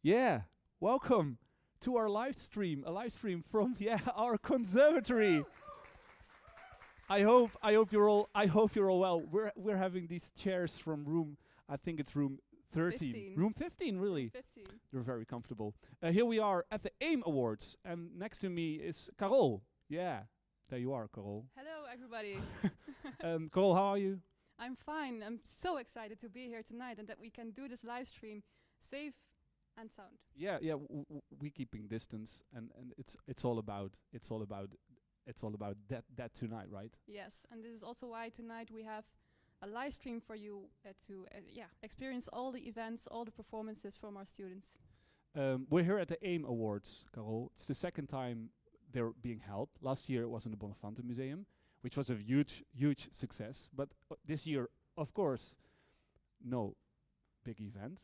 Yeah, welcome to our live stream, a live stream from our conservatory. I hope you're all well. We're having these chairs from room, I think it's room 13. 15. Room 15, really. 15. You're very comfortable. Here we are at the AIM Awards, and next to me is Carol. Yeah, there you are, Carol. Hello, everybody. Carol, how are you? I'm fine. I'm so excited to be here tonight and that we can do this live stream safe and sound. Yeah, we keeping distance, and it's all about that tonight, right? Yes, and this is also why tonight we have a live stream for you to experience all the events, all the performances from our students. We're here at the AIM Awards, Carol. It's the second time they're being held. Last year it was in the Bonafante Museum, which was a huge success. But this year, of course, no big event.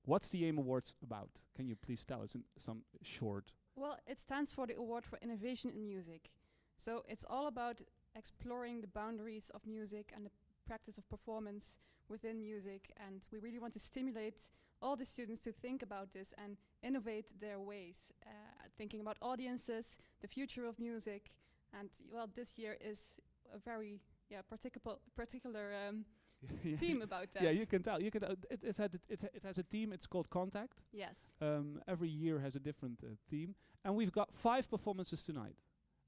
What's the AIM Awards about? Can you please tell us in some short? Well, it stands for the Award for Innovation in Music. So it's all about exploring the boundaries of music and the practice of performance within music, and we really want to stimulate all the students to think about this and innovate their ways, thinking about audiences, the future of music, and well, this year is a very particular theme about that. Yeah, you can tell. It has a theme. It's called Contact. Yes. Every year has a different theme, and we've got 5 performances tonight.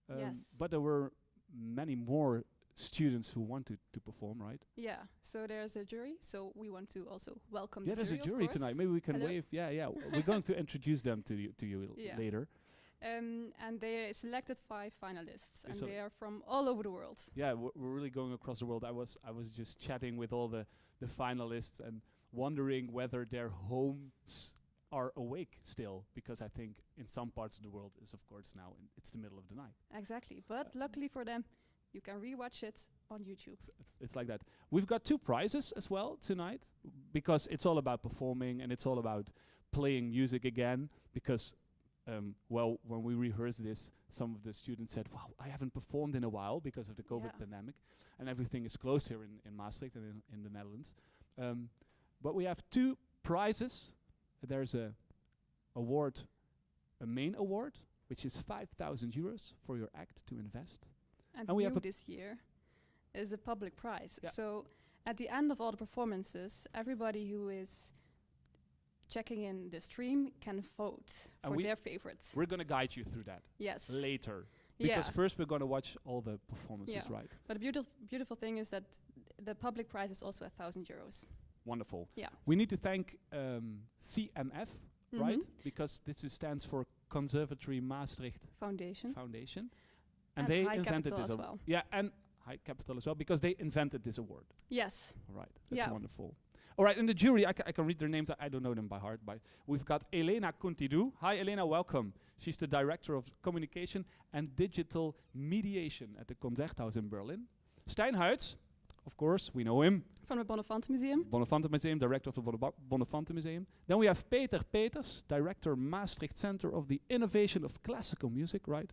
Yes. But there were many more students who wanted to perform, right? Yeah. So there's a jury. So we want to also welcome. Yeah, the there's a jury, jury tonight. Maybe we can Hello. wave. Yeah. We're going to introduce them to you Yeah. later. And they selected 5 finalists, and So they are from all over the world. Yeah, we're really going across the world. I was just chatting with all the finalists and wondering whether their homes are awake still, because I think in some parts of the world is of course now it's the middle of the night. Exactly. But luckily for them, you can rewatch it on YouTube. It's like that. We've got 2 prizes as well tonight, because it's all about performing and it's all about playing music again, because when we rehearsed this, some of the students said, wow, I haven't performed in a while because of the COVID pandemic, and everything is closed here in Maastricht and in the Netherlands. But we have 2 prizes. There's a main award, which is 5,000 euros for your act to invest. And we have new this year is the public prize. Yeah. So at the end of all the performances, everybody who is checking in the stream can vote And for their favorites. We're going to guide you through that Yes. later. Because Yeah. first we're going to watch all the performances, right? But the beautiful thing is that the public prize is also 1,000 euros. Wonderful. Yeah. We need to thank CMF, right? Mhm. Because this stands for Conservatorium Maastricht Foundation. And they High invented Capital this as well. Yeah, and High Capital as well, because they invented this award. Yes. All right, that's Yeah. wonderful. All right, in the jury, I can read their names. I don't know them by heart, but we've got Elena Kuntidou. Hi, Elena, welcome. She's the Director of Communication and Digital Mediation at the Concerthaus in Berlin. Stijn Huids, of course, we know him. From the Bonafante Museum. Bonafante Museum, Director of the Bonafante Museum. Then we have Peter Peters, Director, Maastricht Center of the Innovation of Classical Music, right?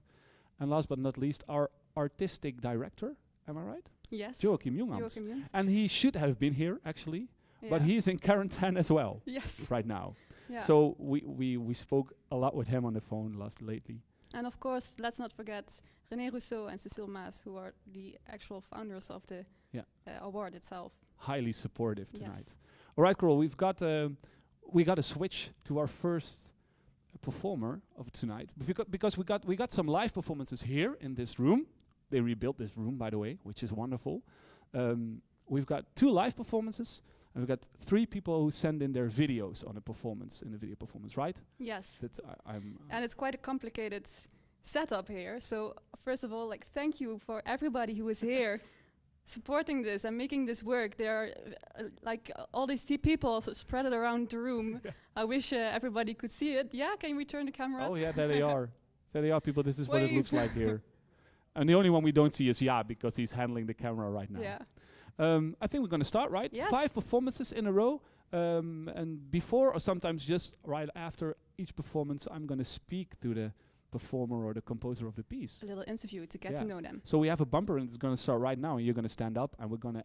And last but not least, our Artistic Director, am I right? Yes. Joachim Junghans. Joachim Junghans. And he should have been here, actually. But Yeah. he's in quarantine as well Yes. right now. Yeah. So we spoke a lot with him on the phone lately. And of course, let's not forget René Rousseau and Cécile Maas, who are the actual founders of the award itself. Highly supportive Yes. tonight. All right, Carol, we got to switch to our first performer of tonight, because we got some live performances here in this room. They rebuilt this room, by the way, which is wonderful. We've got 2 live performances. And we've got 3 people who send in their videos on in the video performance, right? Yes. That's And it's quite a complicated setup here. So first of all, thank you for everybody who is here supporting this and making this work. There are all these people spread it around the room. I wish everybody could see it. Yeah, can we turn the camera? Oh yeah, there they are. There they are, people. This is what it Wave. looks like here. And the only one we don't see is because he's handling the camera right now. Yeah. I think we're going to start, right? Yes. 5 performances in a row. And before or sometimes just right after each performance, I'm going to speak to the performer or the composer of the piece. A little interview to get to know them. So we have a bumper and it's going to start right now, and you're going to stand up and we're gonna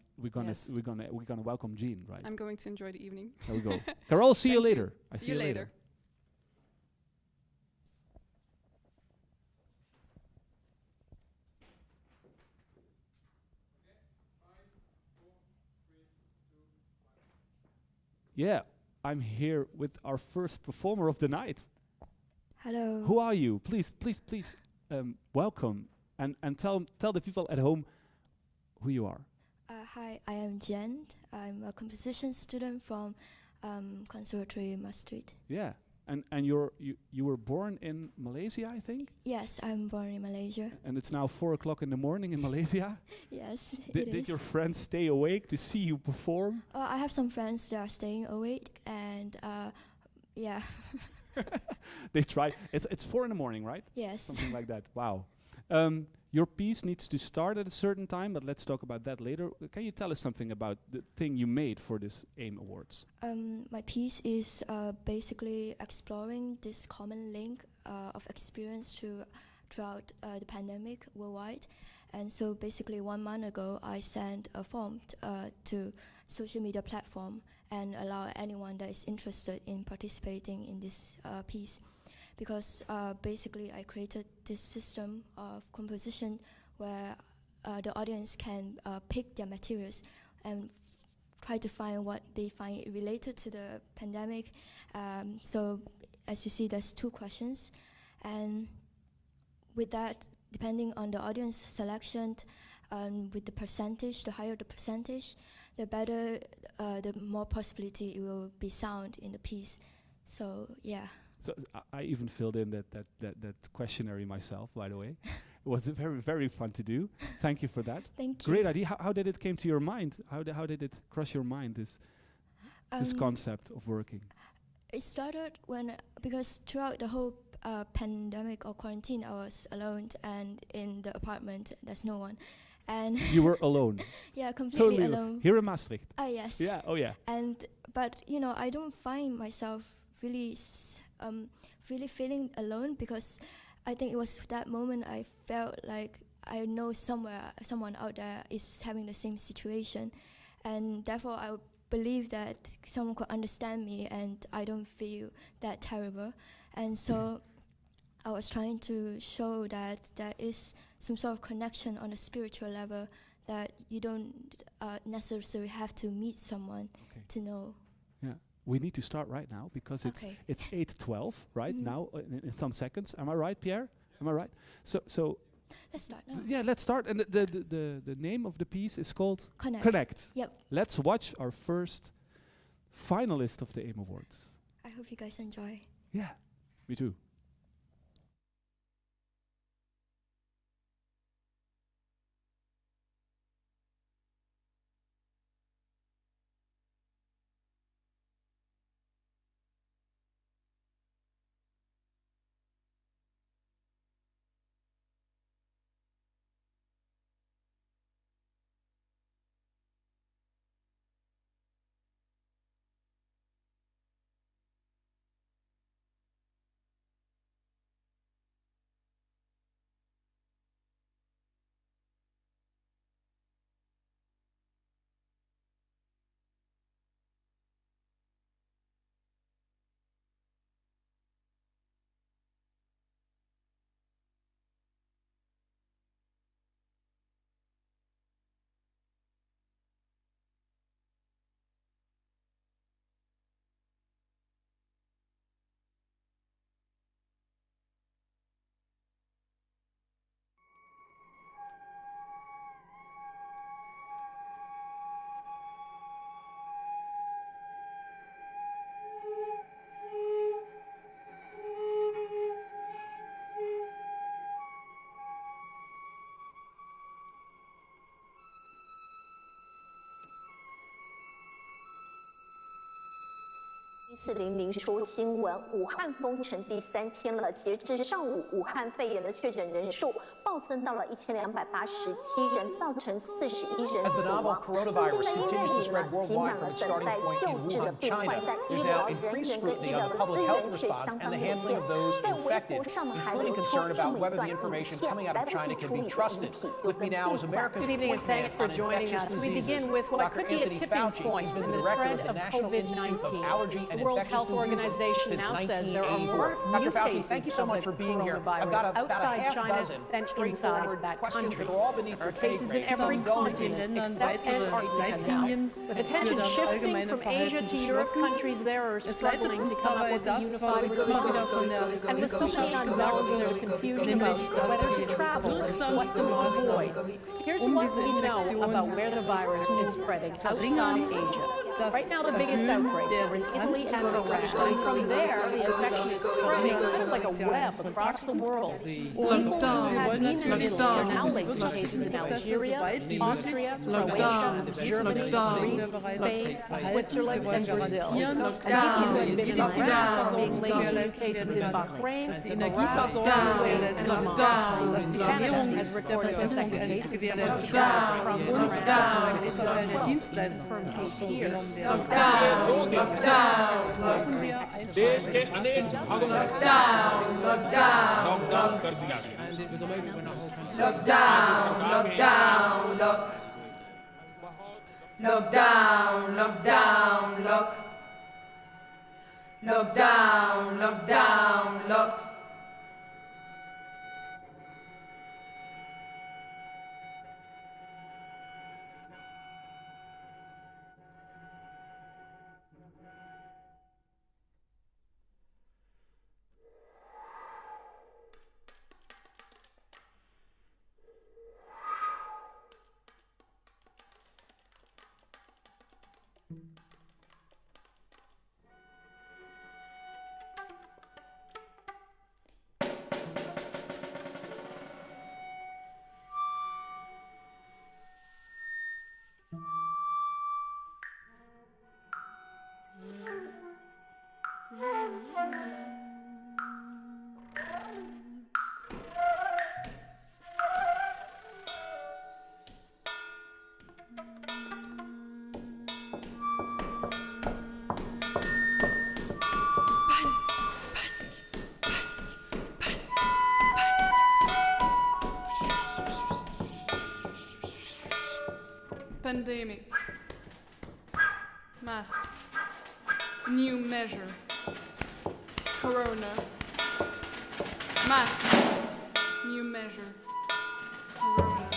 welcome Jean, right? I'm going to enjoy the evening. There we go. Carol, see you Thank you. later. I See you later. Yeah, I'm here with our first performer of the night. Hello. Who are you? Please, welcome and tell the people at home who you are. Hi, I am Jen. I'm a composition student from Conservatorium Maastricht. Yeah, and you were born in Malaysia, I think. Yes, I'm born in Malaysia. And it's now 4 o'clock in the morning in Malaysia. Yes, Did your friends stay awake to see you perform? I have some friends that are staying awake, and yeah. They try. It's 4 in the morning, right? Yes. Something like that. Wow. Your piece needs to start at a certain time, but let's talk about that later. Can you tell us something about the thing you made for this AIM Awards? My piece is basically exploring this common link of experience throughout the pandemic worldwide. And so basically 1 month ago, I sent a form to social media platform and allow anyone that is interested in participating in this piece. Because basically I created this system of composition where the audience can pick their materials and try to find what they find related to the pandemic. So as you see, there's 2 questions. And with that, depending on the audience selection, with the percentage, the higher the percentage, the better, the more possibility it will be sound in the piece. So yeah. So I even filled in that questionnaire myself, by the way. It was very, very fun to do. Thank you for that. Thank you. Great idea. How did it came to your mind? How did it cross your mind, this concept of working? It started because throughout the whole pandemic or quarantine, I was alone, and in the apartment, there's no one. And you were alone? Yeah, completely totally alone. Here in Maastricht? Yes. Yeah, oh yeah. But I don't find myself really feeling alone, because I think it was that moment I felt like I know someone out there is having the same situation, and therefore I believe that someone could understand me and I don't feel that terrible. And so I was trying to show that there is some sort of connection on a spiritual level, that you don't necessarily have to meet someone to know. Yeah. We need to start right now, because it's 8:12 right now in some seconds. Am I right, Pierre? Am I right? So let's start now. Yeah, let's start. And the name of the piece is called Connect. Yep. Let's watch our first finalist of the AIM Awards. I hope you guys enjoy. Yeah, me too.1400说新闻，武汉封城第3天了，截至上午，武汉肺炎的确诊人数暴增到了1287人，造成41人死亡。进了医院里呢，挤满了等待救治的病患，但医疗人员跟医疗的资源却相当有限。在微博上呢，还流出这么一段影片，来不及处理的遗体就跟病患。Good evening and thanks for joining us. We begin with what could be a tipping point in the spread of COVID-19. The World Health Organization now says there are more new cases of the coronavirus outside China than inside that country. There are cases in every continent except Antarctica now, with attention shifting from Asia to Europe. Countries there are struggling to come up with a unified response. And with so many unknowns, there's confusion about whether to travel and what to avoid. Here's what we know about where the virus is spreading outside Asia. Right now, the biggest outbreaks are in Italy and France. And from there, the infection is spreading almost like a web across the world. People who had been in Italy are now linked to cases in Algeria, Austria, Croatia, Germany, Greece, Spain, Switzerland, and Brazil. And people who had been in Iran are being linked to cases in Bahrain, Iraq, Kuwait, and Oman. Canada has recorded the second case from Iran from case here. Pandemic. Mask. New measure. Corona. Mask. New measure. Corona.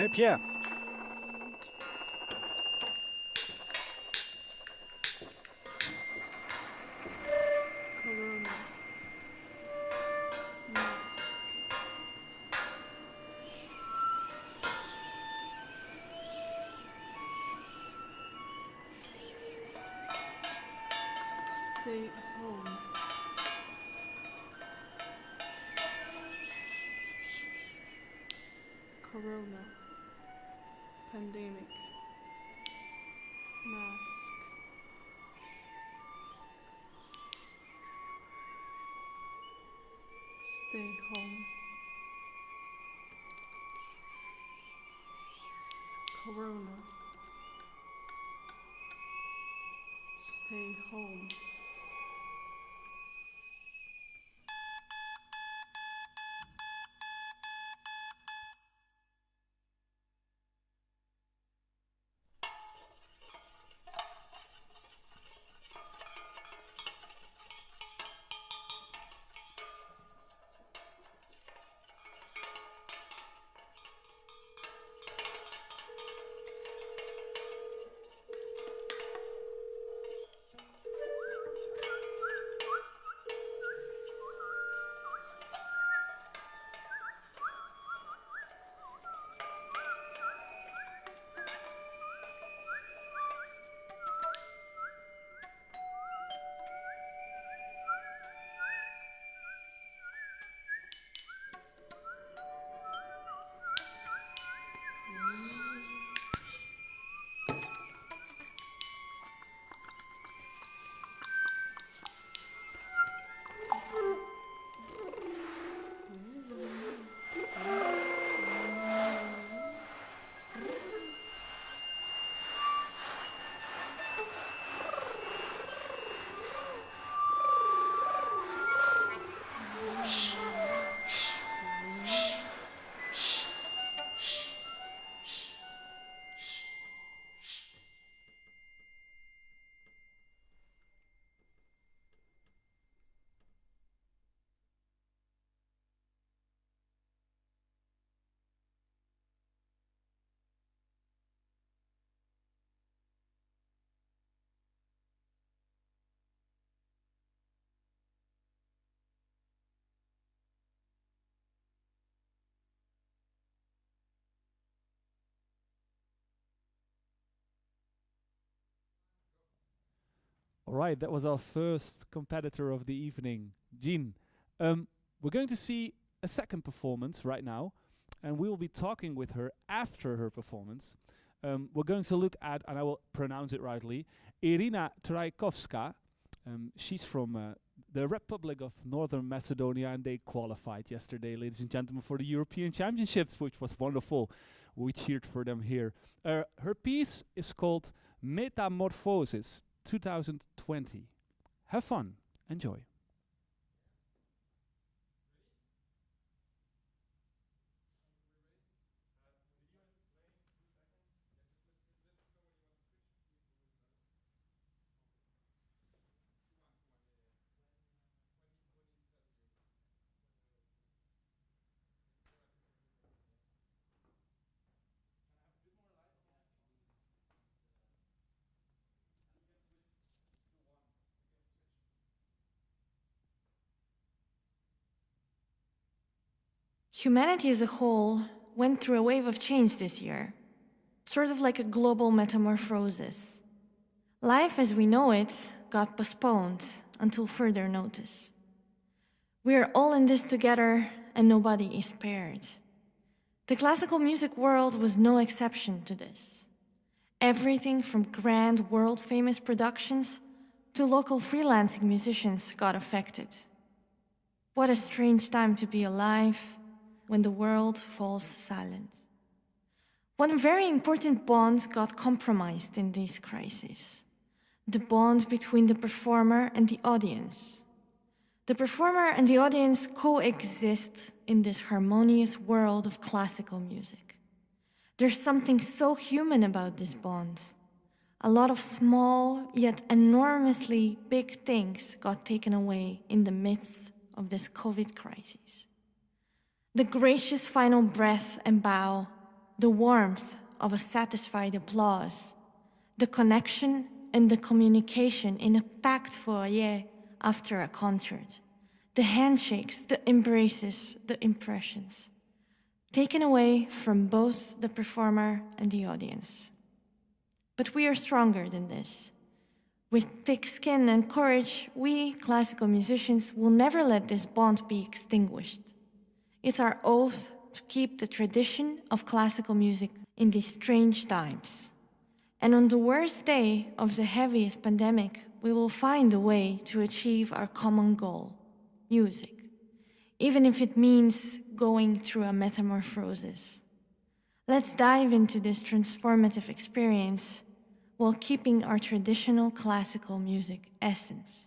Hey, Pierre. Corona. Mask. Stay home. Corona. Pandemic. Mask. Stay home. Corona. Stay home. All right, that was our first competitor of the evening, Jean. We're going to see a second performance right now, and we will be talking with her after her performance. We're going to look at, and I will pronounce it rightly, Irina Trajkovska. She's from the Republic of Northern Macedonia, and they qualified yesterday, ladies and gentlemen, for the European Championships, which was wonderful. We cheered for them here. Her piece is called Metamorphosis 2020. Have fun. Enjoy. Humanity as a whole went through a wave of change this year, sort of like a global metamorphosis. Life as we know it got postponed until further notice. We are all in this together and nobody is spared. The classical music world was no exception to this. Everything from grand world-famous productions to local freelancing musicians got affected. What a strange time to be alive when the world falls silent. One very important bond got compromised in these crises: the bond between the performer and the audience. The performer and the audience coexist in this harmonious world of classical music. There's something so human about this bond. A lot of small yet enormously big things got taken away in the midst of this COVID crisis. The gracious final breath and bow, the warmth of a satisfied applause, the connection and the communication in a packed foyer after a concert, the handshakes, the embraces, the impressions, taken away from both the performer and the audience. But we are stronger than this. With thick skin and courage, we, classical musicians, will never let this bond be extinguished. It's our oath to keep the tradition of classical music in these strange times. And on the worst day of the heaviest pandemic, we will find a way to achieve our common goal, music, even if it means going through a metamorphosis. Let's dive into this transformative experience while keeping our traditional classical music essence.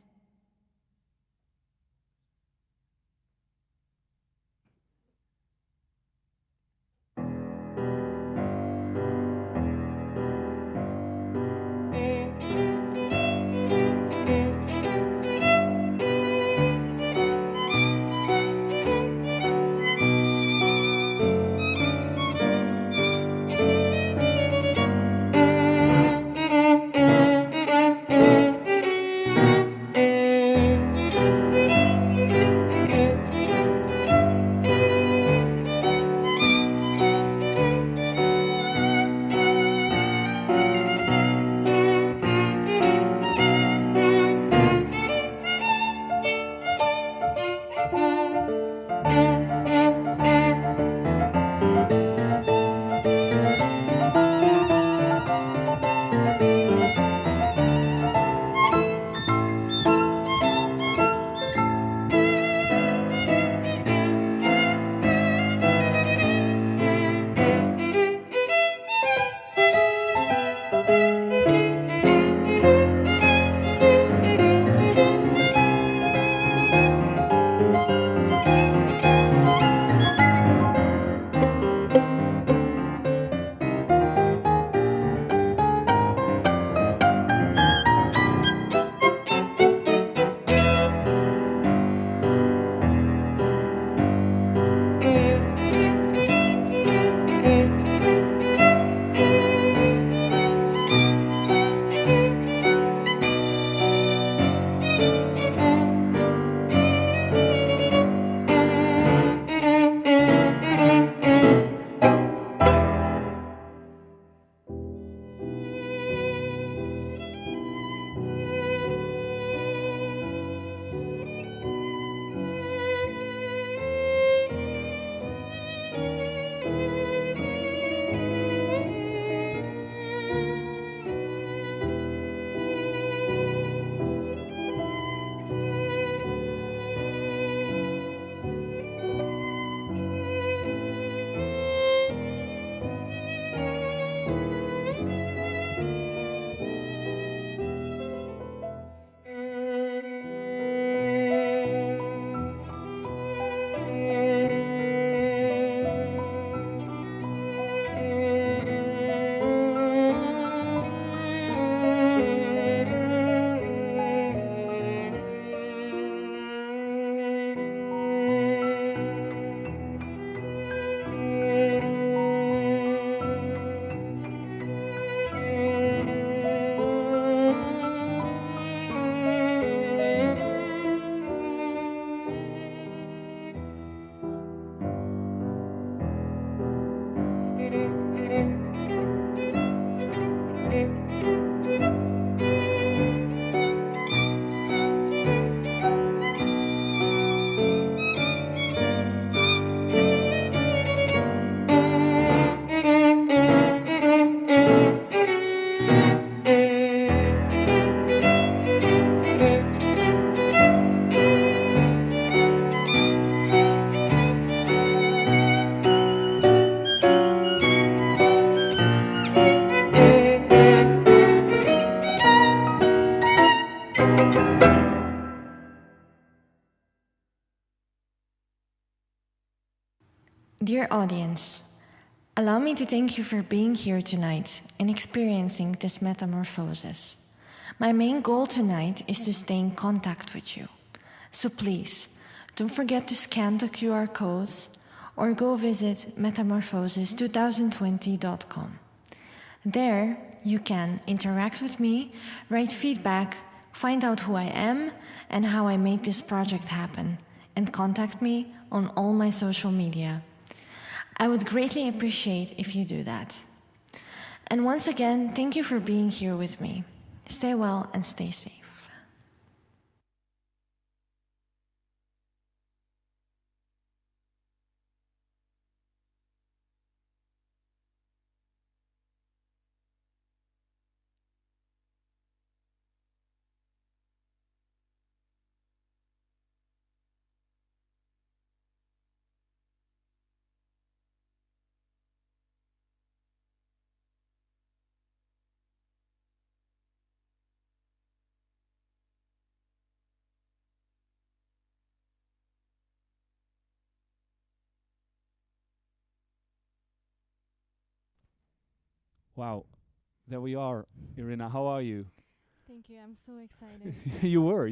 Dear audience, allow me to thank you for being here tonight and experiencing this metamorphosis. My main goal tonight is to stay in contact with you. So please, don't forget to scan the QR codes or go visit metamorphosis2020.com. There, you can interact with me, write feedback, find out who I am and how I made this project happen, and contact me on all my social media. I would greatly appreciate if you do that. And once again, thank you for being here with me. Stay well and stay safe. Wow, there we are. Irina, how are you? Thank you. I'm so excited. You were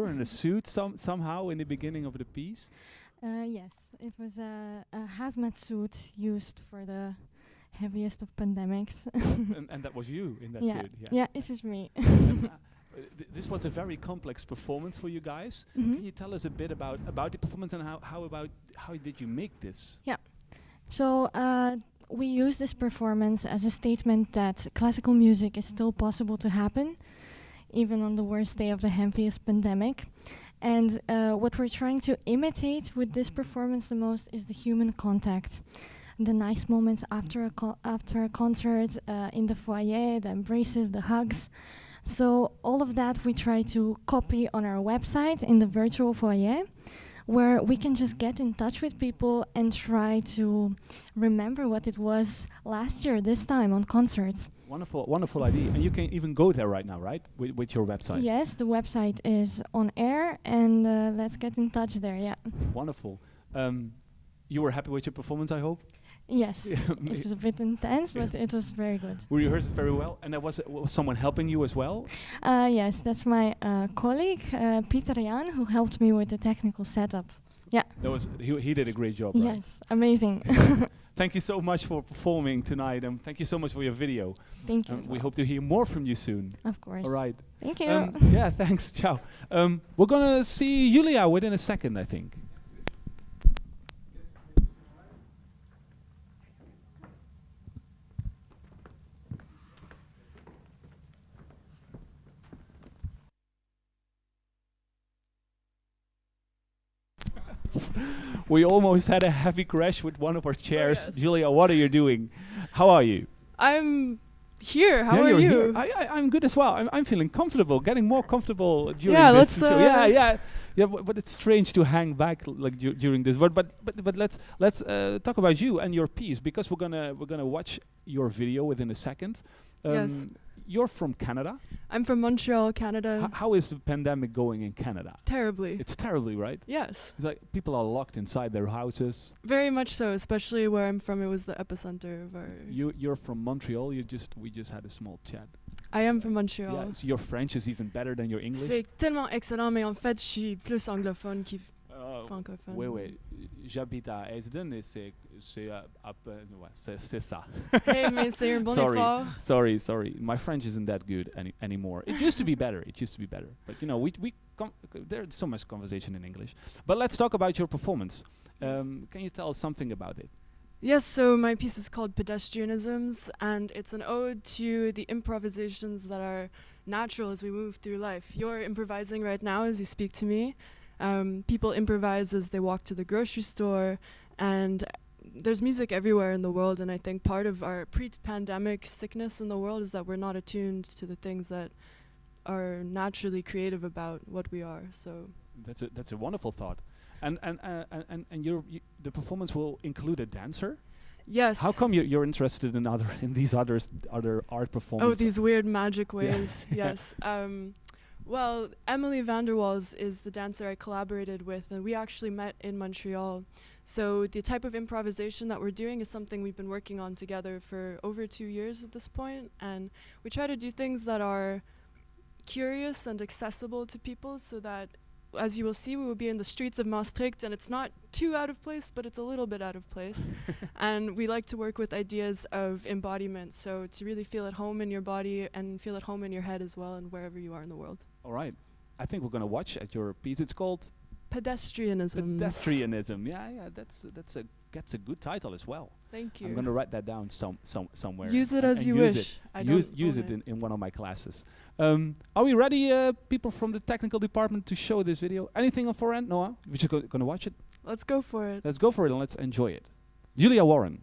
in a suit somehow in the beginning of the piece. Yes, it was a hazmat suit used for the heaviest of pandemics. and that was you in that yeah. suit. Yeah, it was me. This was a very complex performance for you guys. Mhm. Can you tell us a bit about the performance and how did you make this? Yeah. So we use this performance as a statement that classical music is still possible to happen, even on the worst day of the heaviest pandemic. And what we're trying to imitate with this performance the most is the human contact, the nice moments after a concert, in the foyer, the embraces, the hugs. So all of that we try to copy on our website in the virtual foyer, where we can just get in touch with people and try to remember what it was last year, this time on concerts. Wonderful idea. And you can even go there right now, right? With your website. Yes, the website is on air, and let's get in touch there, yeah. Wonderful. You were happy with your performance, I hope? Yes, it was a bit intense, but it was very good. We rehearsed it very well, and there was someone helping you as well? Yes, that's my colleague, Peter Jan, who helped me with the technical setup. Yeah. He did a great job, right? Yes, amazing. Thank you so much for performing tonight, and thank you so much for your video. Thank you. We hope to hear more from you soon. Of course. All right. Thank you. Yeah, thanks. Ciao. We're going to see Julia within a second, I think. We almost had a heavy crash with one of our chairs. Oh, yes. Julia, what are you doing? How are you? I'm here. How Yeah, are you're you? here. I'm good as well. I'm feeling comfortable, getting more comfortable during Yeah, this let's, show. Yeah, but it's strange to hang back like during this. But let's talk about you and your piece, because we're gonna watch your video within a second. Yes. You're from Canada. I'm from Montreal, Canada. How is the pandemic going in Canada? Terribly. It's terribly, right? Yes. It's like people are locked inside their houses. Very much so, especially where I'm from. It was the epicenter of our... You're from Montreal. We just had a small chat. I am from Montreal. Yeah, so your French is even better than your English. C'est tellement excellent, mais en fait, je suis plus anglophone que francophone. Oui. J'habite à Esden et c'est ça. Hey, mais c'est un bon effort. Sorry. My French isn't that good anymore. It used to be better. But you know, there's so much conversation in English. But let's talk about your performance. Can you tell us something about it? Yes, so my piece is called Pedestrianisms, and it's an ode to the improvisations that are natural as we move through life. You're improvising right now as you speak to me. People improvise as they walk to the grocery store, and there's music everywhere in the world, and I think part of our pre-pandemic sickness in the world is that we're not attuned to the things that are naturally creative about what we are. So that's a wonderful thought. And the performance will include a dancer? Yes. How come you're interested in these other art performances? Oh, these weird magic ways. Yes. Well, Emily van der Waals is the dancer I collaborated with, and we actually met in Montreal. So the type of improvisation that we're doing is something we've been working on together for over 2 years at this point, and we try to do things that are curious and accessible to people so that as you will see, we will be in the streets of Maastricht, and it's not too out of place, but it's a little bit out of place. And we like to work with ideas of embodiment, so to really feel at home in your body and feel at home in your head as well, and wherever you are in the world. All right. I think we're going to watch at your piece. It's called Pedestrianism. Pedestrianism. Yeah, that's a good title as well. Thank you. I'm going to write that down somewhere. Use it as you wish. Use it in one of my classes. Are we ready, people from the technical department, to show this video? Anything on our end, Noah? We're just going to watch it. Let's go for it. Let's go for it and let's enjoy it. Julia Warren.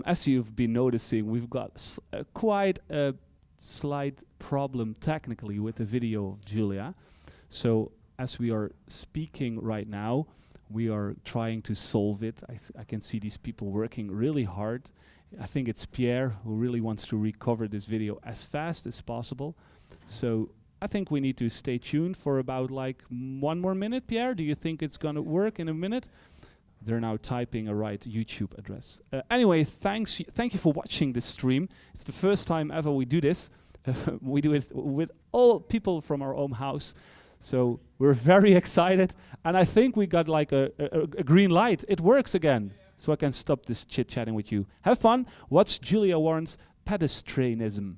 As you've been noticing, we've got quite a slight problem technically with the video of Julia. So as we are speaking right now, we are trying to solve it. I can see these people working really hard. I think it's Pierre who really wants to recover this video as fast as possible. So I think we need to stay tuned for about like 1 more minute. Pierre, do you think it's going to work in a minute? They're now typing a right YouTube address. Anyway, thank you for watching this stream. It's the first time ever we do this. We do it with all people from our own house. So we're very excited. And I think we got like a green light. It works again. So I can stop this chit-chatting with you. Have fun. Watch Julia Warren's Pedestrianism.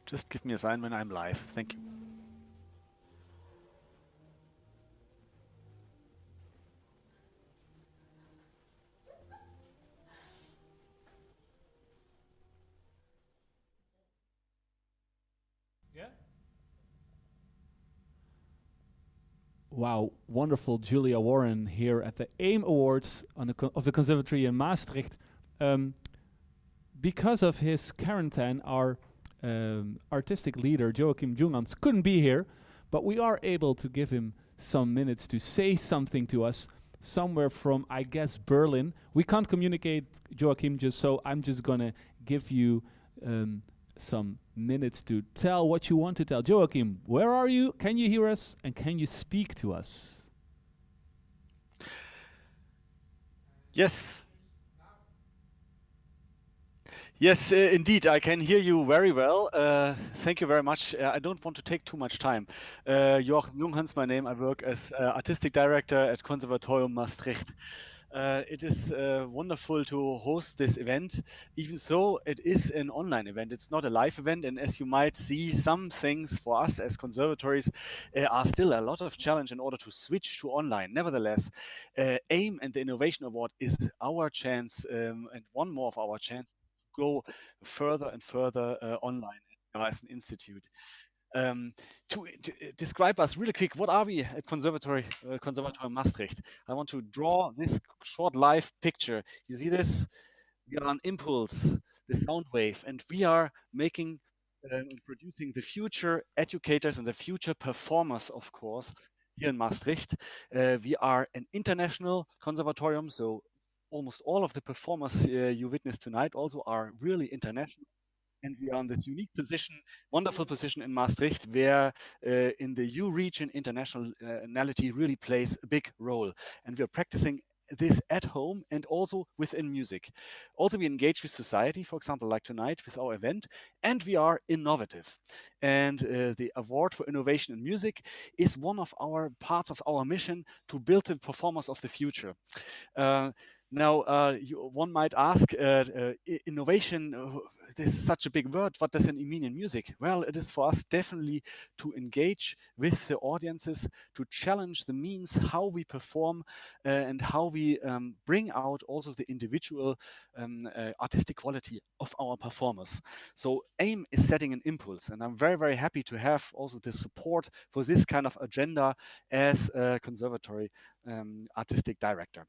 Just give me a sign when I'm live. Thank you. Yeah. Wow, wonderful Julia Warren here at the AIM Awards on of the Conservatorium Maastricht. Because of his quarantine, our artistic leader, Joachim Jungans, couldn't be here, but we are able to give him some minutes to say something to us somewhere from, I guess, Berlin. We can't communicate, Joachim, so I'm just going to give you some minutes to tell what you want to tell. Joachim, where are you? Can you hear us? And can you speak to us? Yes. Yes, indeed, I can hear you very well. Thank you very much. I don't want to take too much time. Joachim Junghans, my name. I work as Artistic Director at Conservatorium Maastricht. It is wonderful to host this event, even though it is an online event. It's not a live event, and as you might see, some things for us as conservatories are still a lot of challenge in order to switch to online. Nevertheless, AIM and the Innovation Award is our chance, and one more of our chance to go further and further online as an institute. To describe us really quick, what are we at Conservatorium Maastricht? I want to draw this short live picture. You see this? We are an impulse, the sound wave, and we are making and producing the future educators and the future performers, of course, here in Maastricht. We are an international conservatorium, so almost all of the performers you witnessed tonight also are really international. And we are in this unique position, wonderful position in Maastricht, where in the U region, internationality really plays a big role. And we are practicing this at home and also within music. Also, we engage with society, for example, like tonight with our event, and we are innovative. And the Award for Innovation in Music is one of our parts of our mission to build the performers of the future. Now, one might ask, innovation, this is such a big word, what does it mean in music? Well, it is for us definitely to engage with the audiences, to challenge the means how we perform and how we bring out also the individual artistic quality of our performers. So AIM is setting an impulse, and I'm very, very happy to have also the support for this kind of agenda as a conservatory artistic director.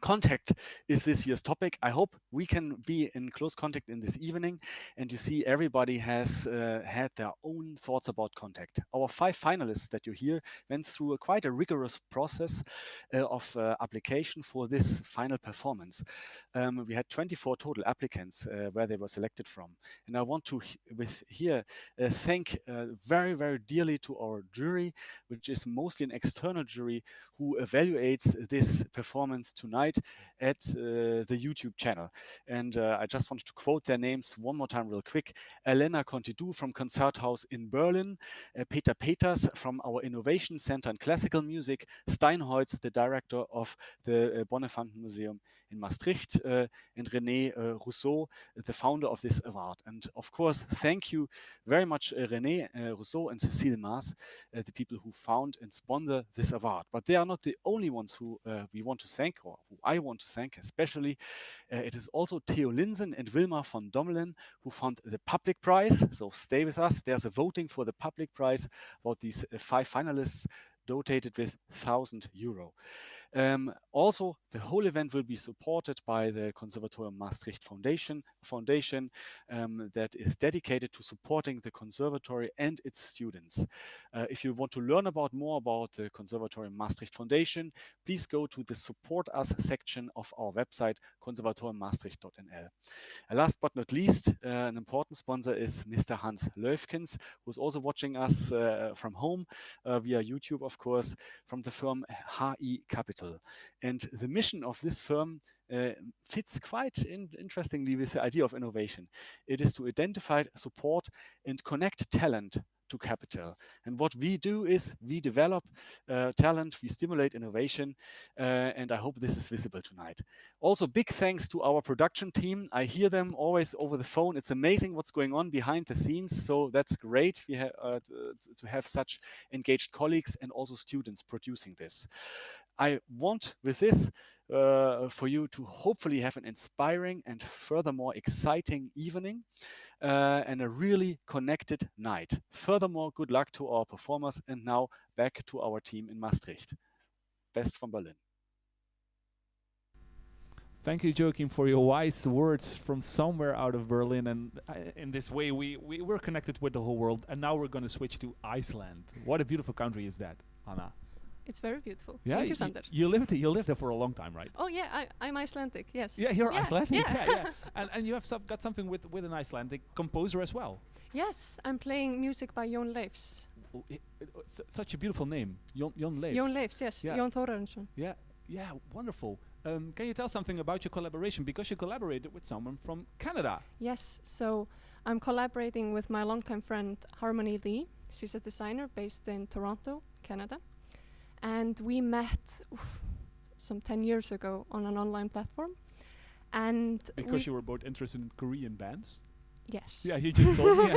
Contact is this year's topic. I hope we can be in close contact in this evening, and you see everybody has had their own thoughts about contact. Our 5 finalists that you hear went through quite a rigorous process of application for this final performance. We had 24 total applicants where they were selected from, and I want to thank very, very dearly to our jury, which is mostly an external jury who evaluates this performance tonight at the YouTube channel. And I just wanted to quote their names one more time real quick. Elena Contidu from Concerthaus in Berlin, Peter Peters from our Innovation Center in Classical Music, Steinholz, the director of the Bonnefanten Museum in Maastricht, and René Rousseau, the founder of this award. And of course, thank you very much, René Rousseau and Cécile Maas, the people who found and sponsor this award. But they are not the only ones who we want to thank, or who I want to thank especially. It is also Theo Linsen and Wilma von Dommelen who found the public prize. So stay with us. There's a voting for the public prize about these 5 finalists, donated with €1,000. Also, the whole event will be supported by the Conservatorium Maastricht Foundation that is dedicated to supporting the conservatory and its students. If you want to learn more about the Conservatorium Maastricht Foundation, please go to the Support Us section of our website, conservatoriummaastricht.nl. Last but not least, an important sponsor is Mr. Hans Löfkens, who's also watching us from home via YouTube, of course, from the firm HI Capital. And the mission of this firm fits quite interestingly with the idea of innovation. It is to identify, support, and connect talent to capital. And what we do is we develop talent, we stimulate innovation, and I hope this is visible tonight. Also, big thanks to our production team. I hear them always over the phone. It's amazing what's going on behind the scenes, so that's great. We to have such engaged colleagues and also students producing this. I want with this for you to hopefully have an inspiring and furthermore exciting evening and a really connected night. Furthermore, good luck to our performers, and now back to our team in Maastricht. Best from Berlin. Thank you, Joachim, for your wise words from somewhere out of Berlin. And in this way, we're connected with the whole world. And now we're going to switch to Iceland. What a beautiful country is that, Anna? It's very beautiful. Yeah, Thank you, Sander. You lived there for a long time, right? Oh yeah, I'm Icelandic. Yes. Yeah, you're Icelandic. Yeah. Yeah. And you have got something with an Icelandic composer as well. Yes, I'm playing music by Jón Leifs. Such a beautiful name, Jón Leifs. Jón Leifs, yes. Yeah. Jón Þórarinsson. Yeah, wonderful. Can you tell something about your collaboration? Because you collaborated with someone from Canada. Yes, so I'm collaborating with my longtime friend Harmony Lee. She's a designer based in Toronto, Canada. And we met some 10 years ago on an online platform. And because you were both interested in Korean bands? Yes. Yeah, he just told me.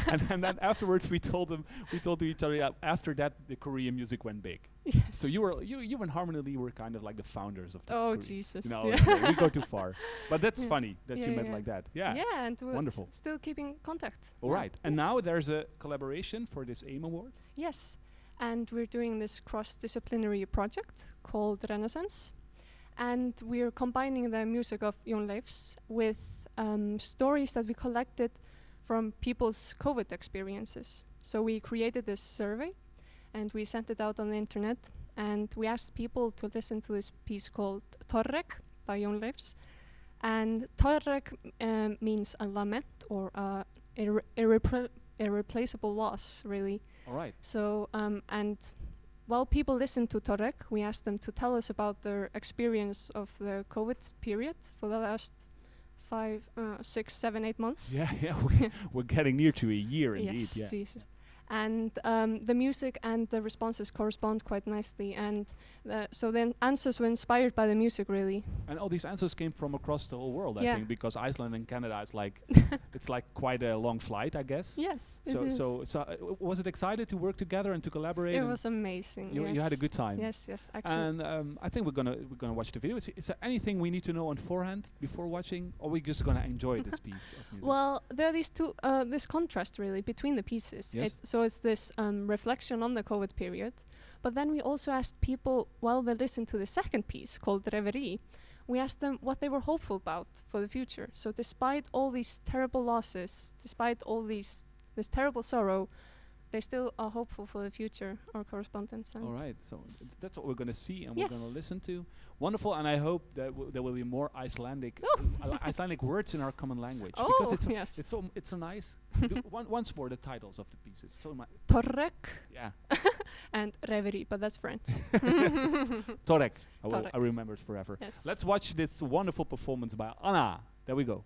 And then afterwards we told to each other, after that the Korean music went big. Yes. So you and Harmony Lee were kind of like the founders of the Korean. Jesus. No, we go too far. But that's funny that you met like that. Yeah. Yeah, and we're wonderful. Still keeping contact. All right. And now there's a collaboration for this AIM Award? Yes. And we're doing this cross-disciplinary project called Renaissance. And we're combining the music of Jón Leifs with stories that we collected from people's COVID experiences. So we created this survey and we sent it out on the internet, and we asked people to listen to this piece called Torrek by Jón Leifs. And Torrek means a lament or irreplaceable loss, really. All right. So, and while people listen to Torrek, we asked them to tell us about their experience of the COVID period for the last 5, 6, 7, 8 months. Yeah, we're getting near to a year indeed. Yes, yeah. Jesus. And the music and the responses correspond quite nicely, and so the answers were inspired by the music, really. And all these answers came from across the whole world, I think, because Iceland and Canada is like it's like quite a long flight, I guess. Yes. So was it excited to work together and to collaborate? It was amazing. You had a good time. Yes, actually. And I think we're gonna watch the video. Is there anything we need to know on forehand before watching, or are we just gonna enjoy this piece of music? Well, there are these two this contrast really between the pieces. Yes. So it's this reflection on the COVID period, but then we also asked people while they listened to the second piece called Reverie, we asked them what they were hopeful about for the future. So despite all these terrible losses, despite all this terrible sorrow, they still are hopeful for the future, our correspondents. All right, so that's what we're going to see and we're going to listen to. Wonderful, and I hope that there will be more Icelandic Icelandic words in our common language, because it's so nice. Once more, the titles of the pieces. So Torrek. Yeah. And Reverie, but that's French. Torrek. I remember it forever. Yes. Let's watch this wonderful performance by Anna. There we go.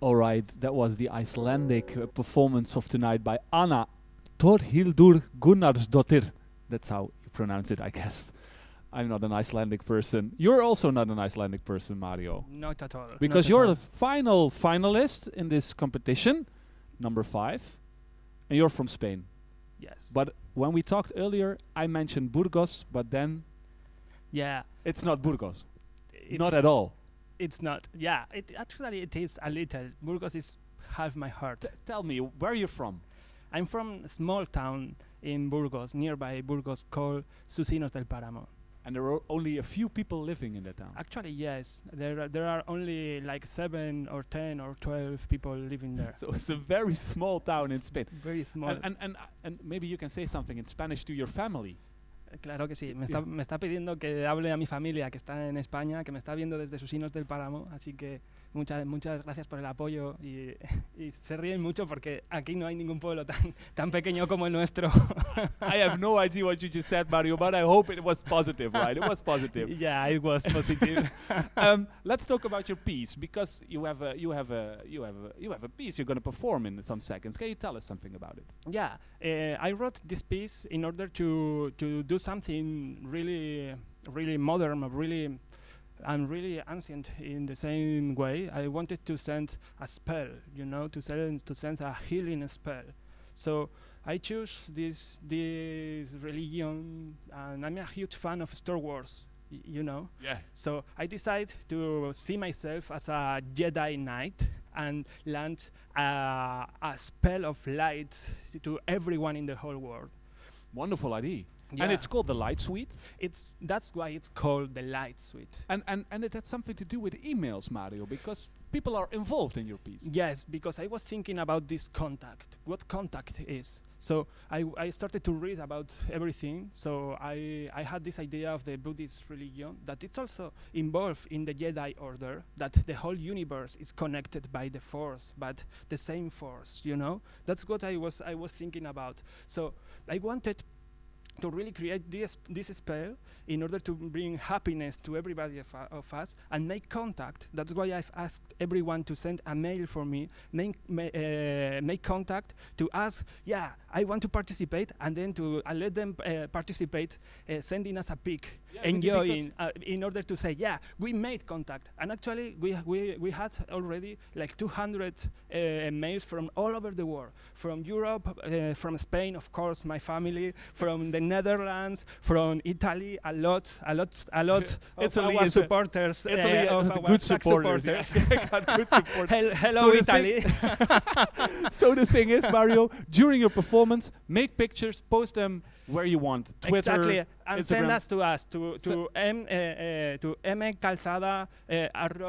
All right, that was the Icelandic performance of tonight by Anna Thorhildur Gunnarsdottir. That's how you pronounce it, I guess. I'm not an Icelandic person. You're also not an Icelandic person, Mario. Not at all. Because you're the final finalist in this competition, number 5, and you're from Spain. Yes. But when we talked earlier, I mentioned Burgos, but then it's not Burgos. Not at all. It's not. Yeah, actually it is a little. Burgos is half my heart. Tell me, where are you from? I'm from a small town in Burgos, nearby Burgos, called Susinos del Páramo. And there are only a few people living in the town. Actually, yes. There are only like 7 or 10 or 12 people living there. So it's a very small town in Spain. Very small. And maybe you can say something in Spanish to your family. Claro que sí. Me está pidiendo que hable a mi familia que está en España, que me está viendo desde Susinos del Páramo. Así que muchas gracias por el apoyo y se ríen mucho porque aquí no hay ningún pueblo tan pequeño como el nuestro. I have no idea what you just said, Mario, but I hope it was positive, right? It was positive. Yeah, it was positive. Let's talk about your piece, because you have a piece you're going to perform in some seconds. Can you tell us something about it? Yeah, I wrote this piece in order to do something really modern, really ancient in the same way. I wanted to send a spell, to send a healing spell. So I chose this religion, and I'm a huge fan of Star Wars, Yeah. So I decided to see myself as a Jedi Knight and land a spell of light to everyone in the whole world. Wonderful idea. Yeah. And it's called the Light Suite. That's why it's called the Light Suite. And it has something to do with emails, Mario, because people are involved in your piece. Yes, because I was thinking about this contact, what contact is. So I started to read about everything. So I had this idea of the Buddhist religion, that it's also involved in the Jedi Order, that the whole universe is connected by the Force, but the same Force, That's what I was thinking about. So I wanted to really create this spell in order to bring happiness to everybody of us and make contact. That's why I've asked everyone to send a mail for me, make contact, to ask, I want to participate, and then to let them participate, sending us a pic, enjoying, in order to say, we made contact. And actually, we had already like 200 mails from all over the world, from Europe, from Spain, of course, my family, from the Netherlands, from Italy, a lot of Italy our supporters. Italy of has our good supporters. Good support. Hello, Italy. So the thing is, Mario, during your performance, make pictures, post them where you want. Twitter, exactly, and Instagram. send us to mcalzada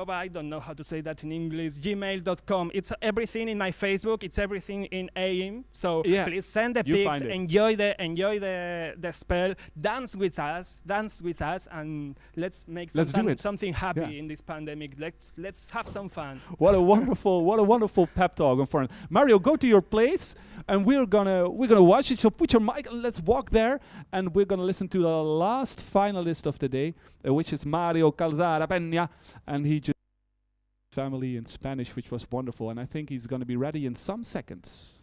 I don't know how to say that in English, gmail.com. It's everything in my Facebook. It's everything in AIM. So please send the pics. Enjoy the spell. Dance with us, and let's make something happy in this pandemic. Let's have some fun. What a wonderful pep talk in front. Mario, go to your place, and we're gonna watch it. So put your mic. Let's walk there, and we're gonna listen to the last finalist of the day, which is Mario Calzada Peña, and he just family in Spanish, which was wonderful, and I think he's gonna be ready in some seconds.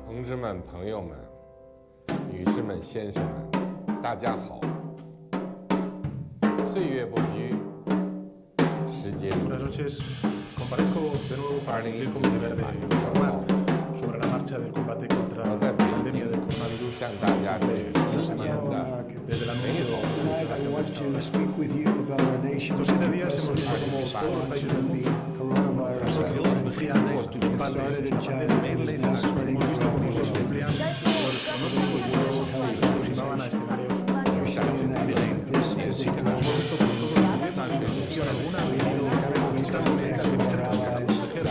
同志们、朋友们、女士们、先生们，大家好。岁月不居，时节如流。2019年8月3号，我在北京向大家致以新年的美好祝福。Estos 7 días hemos visto cómo todos los países del mundo, las sociedades mundiales, sus padres, hemos visto cómo se cumplían los pronósticos que se aproximaban a escenarios sí que nos hemos visto por todos los gobiernos, sin excepción alguna, estas medidas que buscan para proteger a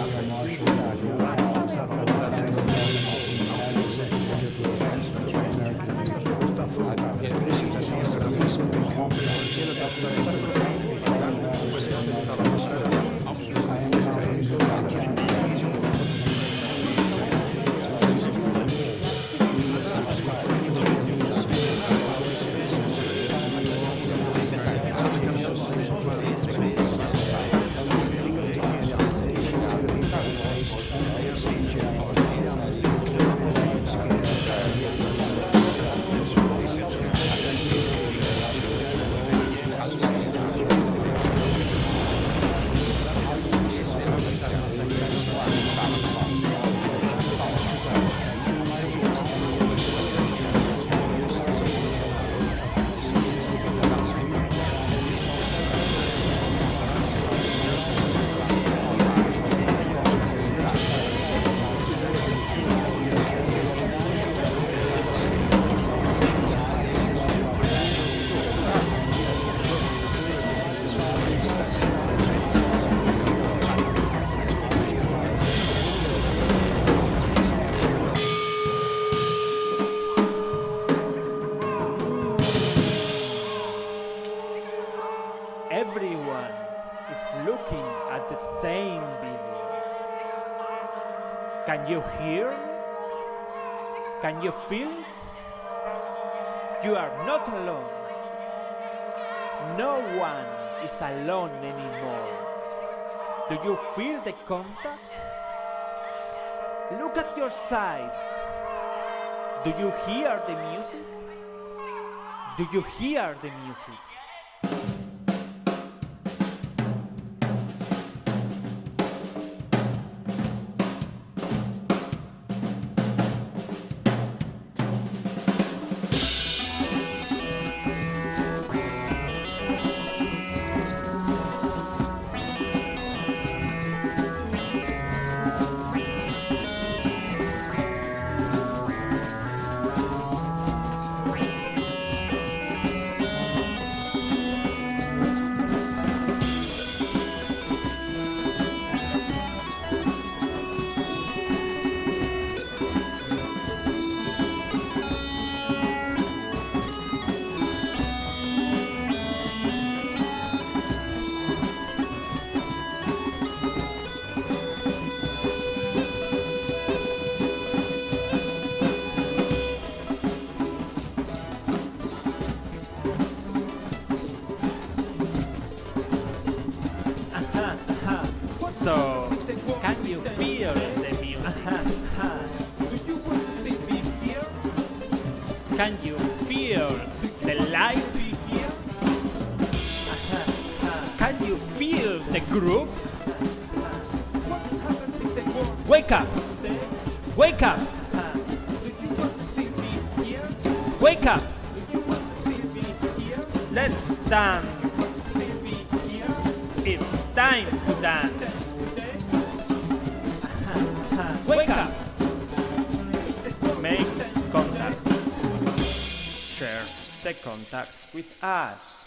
Everyone is looking at the same video. Can you hear? Can you feel it? You are not alone. No one is alone anymore. Do you feel the contact? Look at your sides. Do you hear the music? Do you hear the music? So, can you feel the music? Can you feel the light? Can you feel the groove? Wake up! Wake up! Wake up! Let's dance! It's time to dance! Wake up! Make contact. Share the contact with us.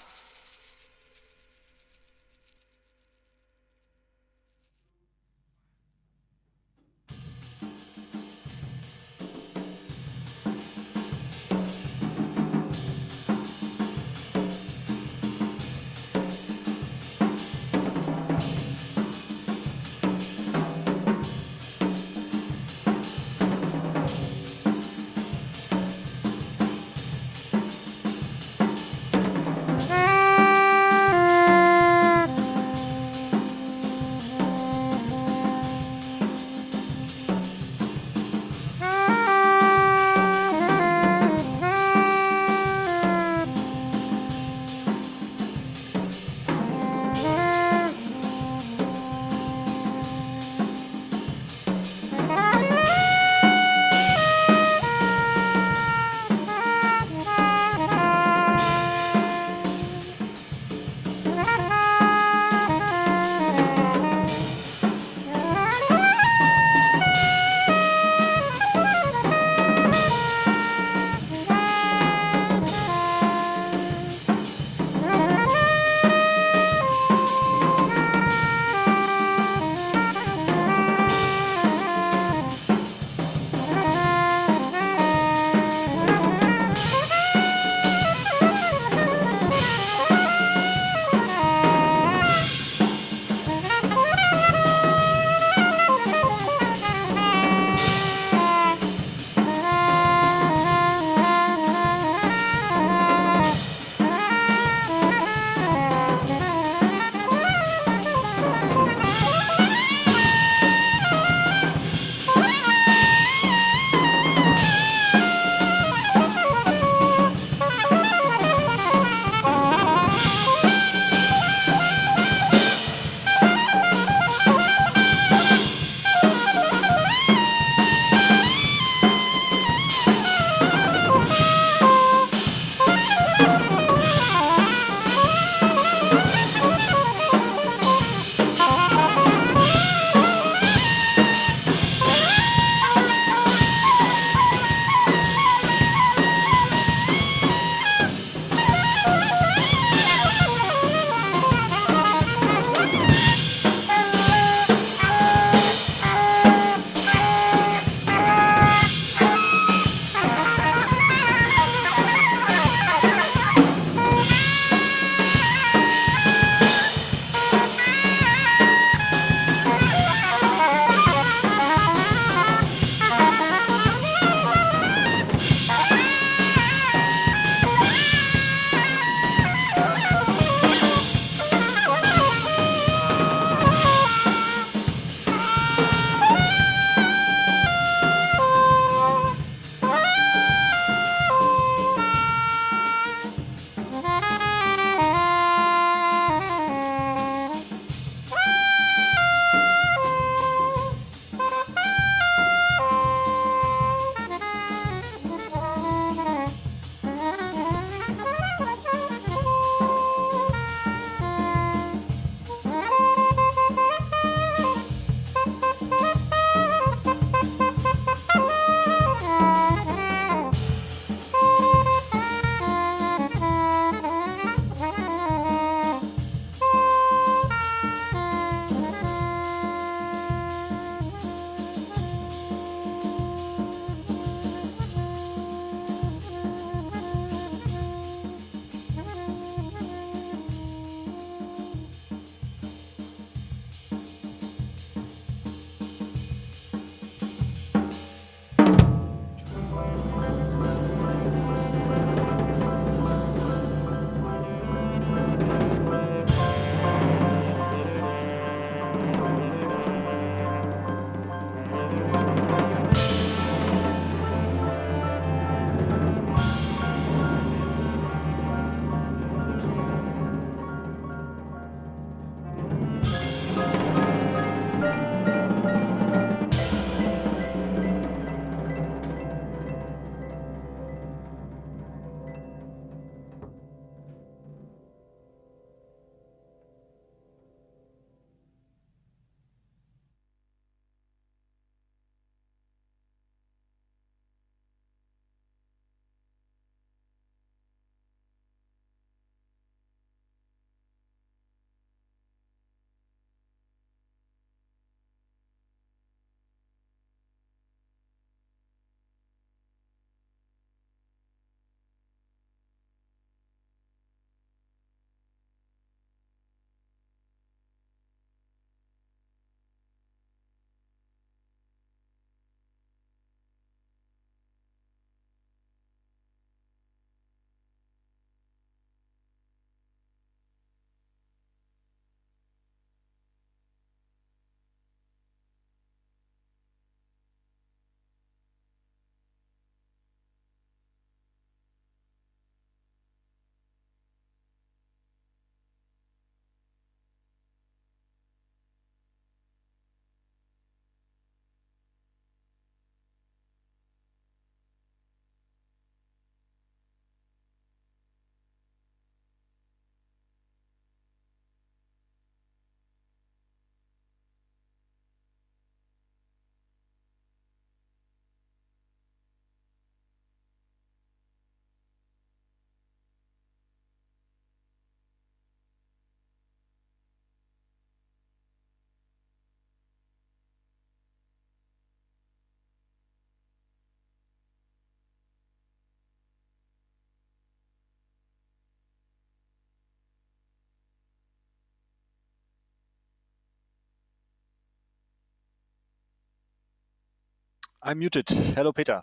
I'm muted. Hello, Peter.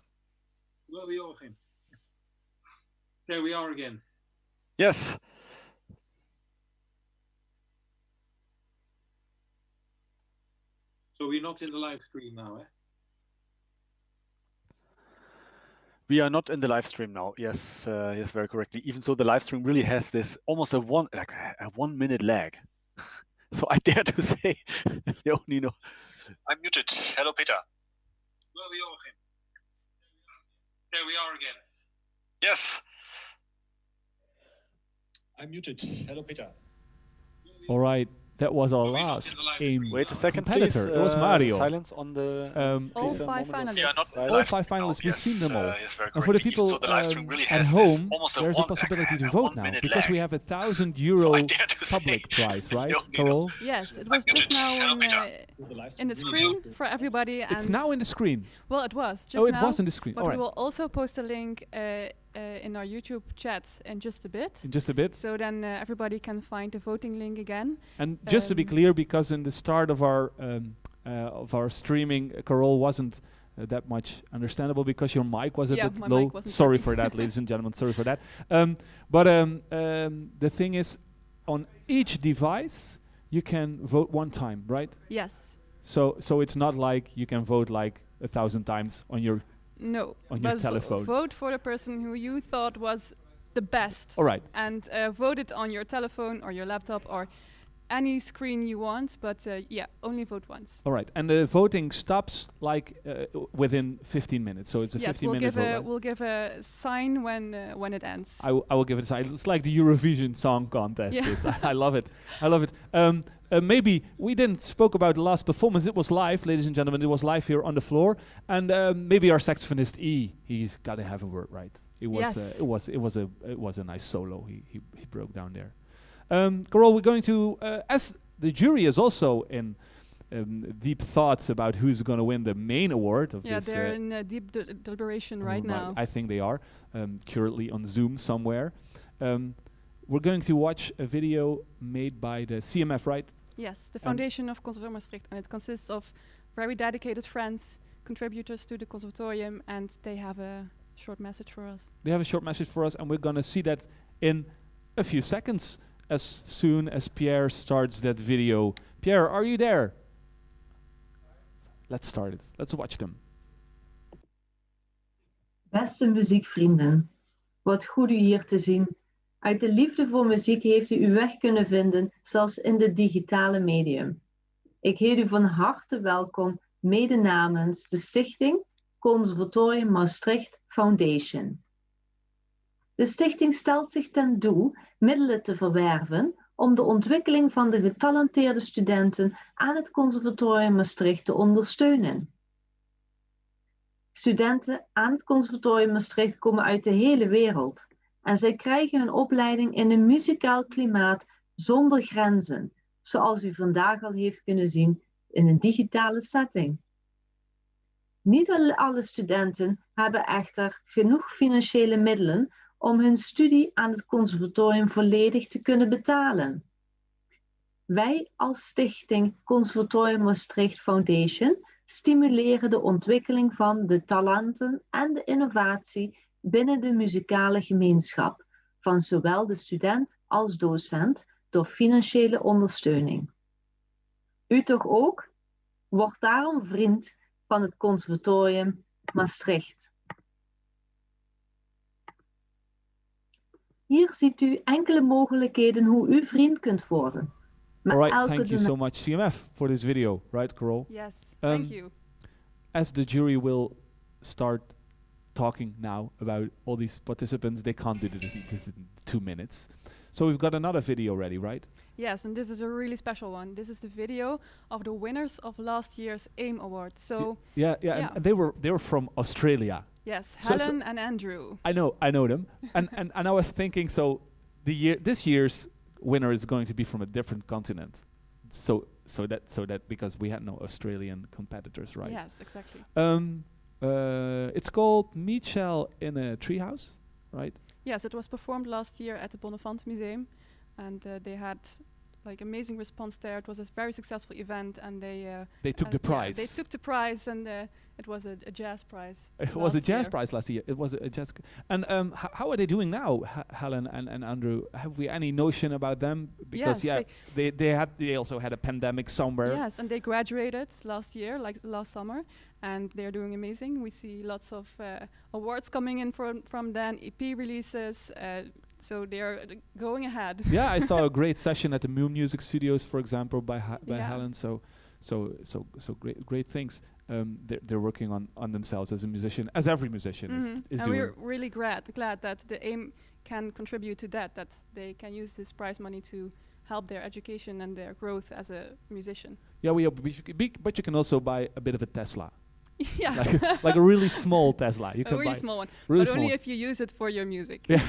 Well, we are again. There we are again. Yes. So we're not in the live stream now, eh? We are not in the live stream now. Yes, yes, very correctly. Even so, the live stream really has this almost a 1 minute lag. So I dare to say, they only know. I'm muted. Hello, Peter. Well, we are again. There we are again. Yes. I'm muted. Hello, Peter. All right. That was our last AIM Wait a second, competitor. please. It was Mario. Silence on the. All 5 finalists. All 5 finalists. We've seen them all. Yes, very And for the correctly. people So the live stream really at has this home, almost a there's a possibility to vote now because we have €1,000 public prize, right, Carol? Yes, it was just now in the screen for everybody. And It's now in the screen. Well, it was just Oh, it now, was in the screen. But All we right. will also post a link in our YouTube chats in just a bit. In just a bit. So then everybody can find the voting link again. And just to be clear, because in the start of our streaming, Carol wasn't that much understandable because your mic was a bit my low. mic wasn't Sorry working. for that, ladies and gentlemen. Sorry for that. But the thing is, on each device, you can vote one time, right? Yes. So it's not like you can vote like 1,000 times on your on your telephone. Vote for the person who you thought was the best. All right. And vote it on your telephone or your laptop or any screen you want, but yeah, only vote once. All right, and the voting stops like within 15 minutes, so it's a yes, 15-minute vote. Right? We'll give a sign when it ends. I will give it a sign. It's like the Eurovision Song Contest. Yeah. I love it. I love it. Maybe we didn't spoke about the last performance. It was live, ladies and gentlemen. It was live here on the floor, and maybe our saxophonist he's got to have a word, right? It was it was a nice solo. He broke down there. Carol, we're going to, as the jury is also in deep thoughts about who's going to win the main award of this. Yeah, they're in deep deliberation right now. I think they are, currently on Zoom somewhere. We're going to watch a video made by the CMF, right? Yes, the Foundation of Conservatorium Maastricht, and it consists of very dedicated friends, contributors to the Conservatorium, and they have a short message for us. They have a short message for us, and we're going to see that in a few seconds. As soon as Pierre starts that video. Pierre, are you there? Let's start it. Let's watch them. Beste muziekvrienden, wat goed u hier te zien. Uit de liefde voor muziek heeft u uw weg kunnen vinden, zelfs in dit digitale medium. Ik heet u van harte welkom, mede namens de stichting Conservatorium Maastricht Foundation. De stichting stelt zich ten doel middelen te verwerven om de ontwikkeling van de getalenteerde studenten aan het Conservatorium Maastricht te ondersteunen. Studenten aan het Conservatorium Maastricht komen uit de hele wereld en zij krijgen hun opleiding in een muzikaal klimaat zonder grenzen, zoals u vandaag al heeft kunnen zien in een digitale setting. Niet alle studenten hebben echter genoeg financiële middelen om hun studie aan het conservatorium volledig te kunnen betalen. Wij als stichting Conservatorium Maastricht Foundation stimuleren de ontwikkeling van de talenten en de innovatie binnen de muzikale gemeenschap van zowel de student als docent door financiële ondersteuning. U toch ook? Word daarom vriend van het Conservatorium Maastricht. Hier ziet u enkele mogelijkheden hoe u vriend kunt worden. All right, thank you so much, CMF, for this video, right, Carol? Yes, thank you. As the jury will start talking now about all these participants, they can't do this in 2 minutes. So we've got another video ready, right? Yes, and this is a really special one. This is the video of the winners of last year's AIM Award. So yeah. And they were from Australia. Yes, Helen and Andrew. I know them, and I was thinking, so this year's winner is going to be from a different continent, so that because we had no Australian competitors, right? Yes, exactly. It's called Michel in a Treehouse, right? Yes, it was performed last year at the Bonnefant Museum, and they had like amazing response there. It was a very successful event, and they took the prize. They took the prize, and it was a jazz prize. It was a jazz prize last year. It was a jazz. And how are they doing now, Helen and Andrew? Have we any notion about them? Because yes, they also had a pandemic somewhere. Yes, and they graduated last year, like last summer, and they're doing amazing. We see lots of awards coming in from them, EP releases. So they're going ahead. Yeah, I saw a great session at the Moon Music Studios, for example, by Helen. So great things. They're working on themselves as a musician, as every musician is and doing. We're really glad that the AIM can contribute to that they can use this prize money to help their education and their growth as a musician. Yeah, but you can also buy a bit of a Tesla. Yeah, like a really small Tesla. You can a really buy small one, really but small only if you use it for your music. Yeah.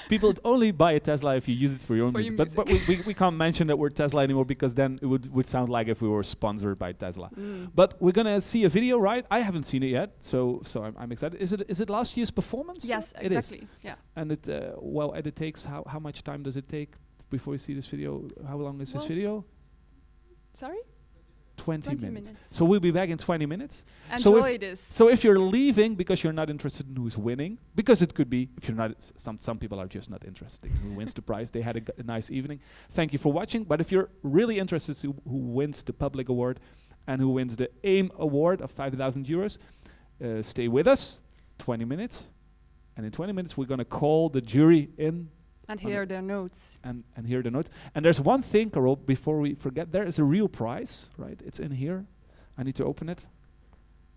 People only buy a Tesla if you use it for your own music. But we can't mention that word Tesla anymore, because then it would sound like if we were sponsored by Tesla. But we're gonna see a video, right? I haven't seen it yet, so I'm excited. Is it last year's performance? Yes, it exactly. Is. Yeah. And it takes how much time does it take before you see this video? How long is this video? Sorry? 20 minutes. So we'll be back in 20 minutes. Enjoy this. So if you're leaving because you're not interested in who's winning, because it could be, if you're not, some people are just not interested in who wins the prize. They had a nice evening. Thank you for watching. But if you're really interested in who wins the public award and who wins the AIM award of 5,000 euros, stay with us 20 minutes. And in 20 minutes, we're going to call the jury in. And hear their notes. And hear the notes. And there's one thing, Carol, before we forget, there is a real prize, right? It's in here. I need to open it.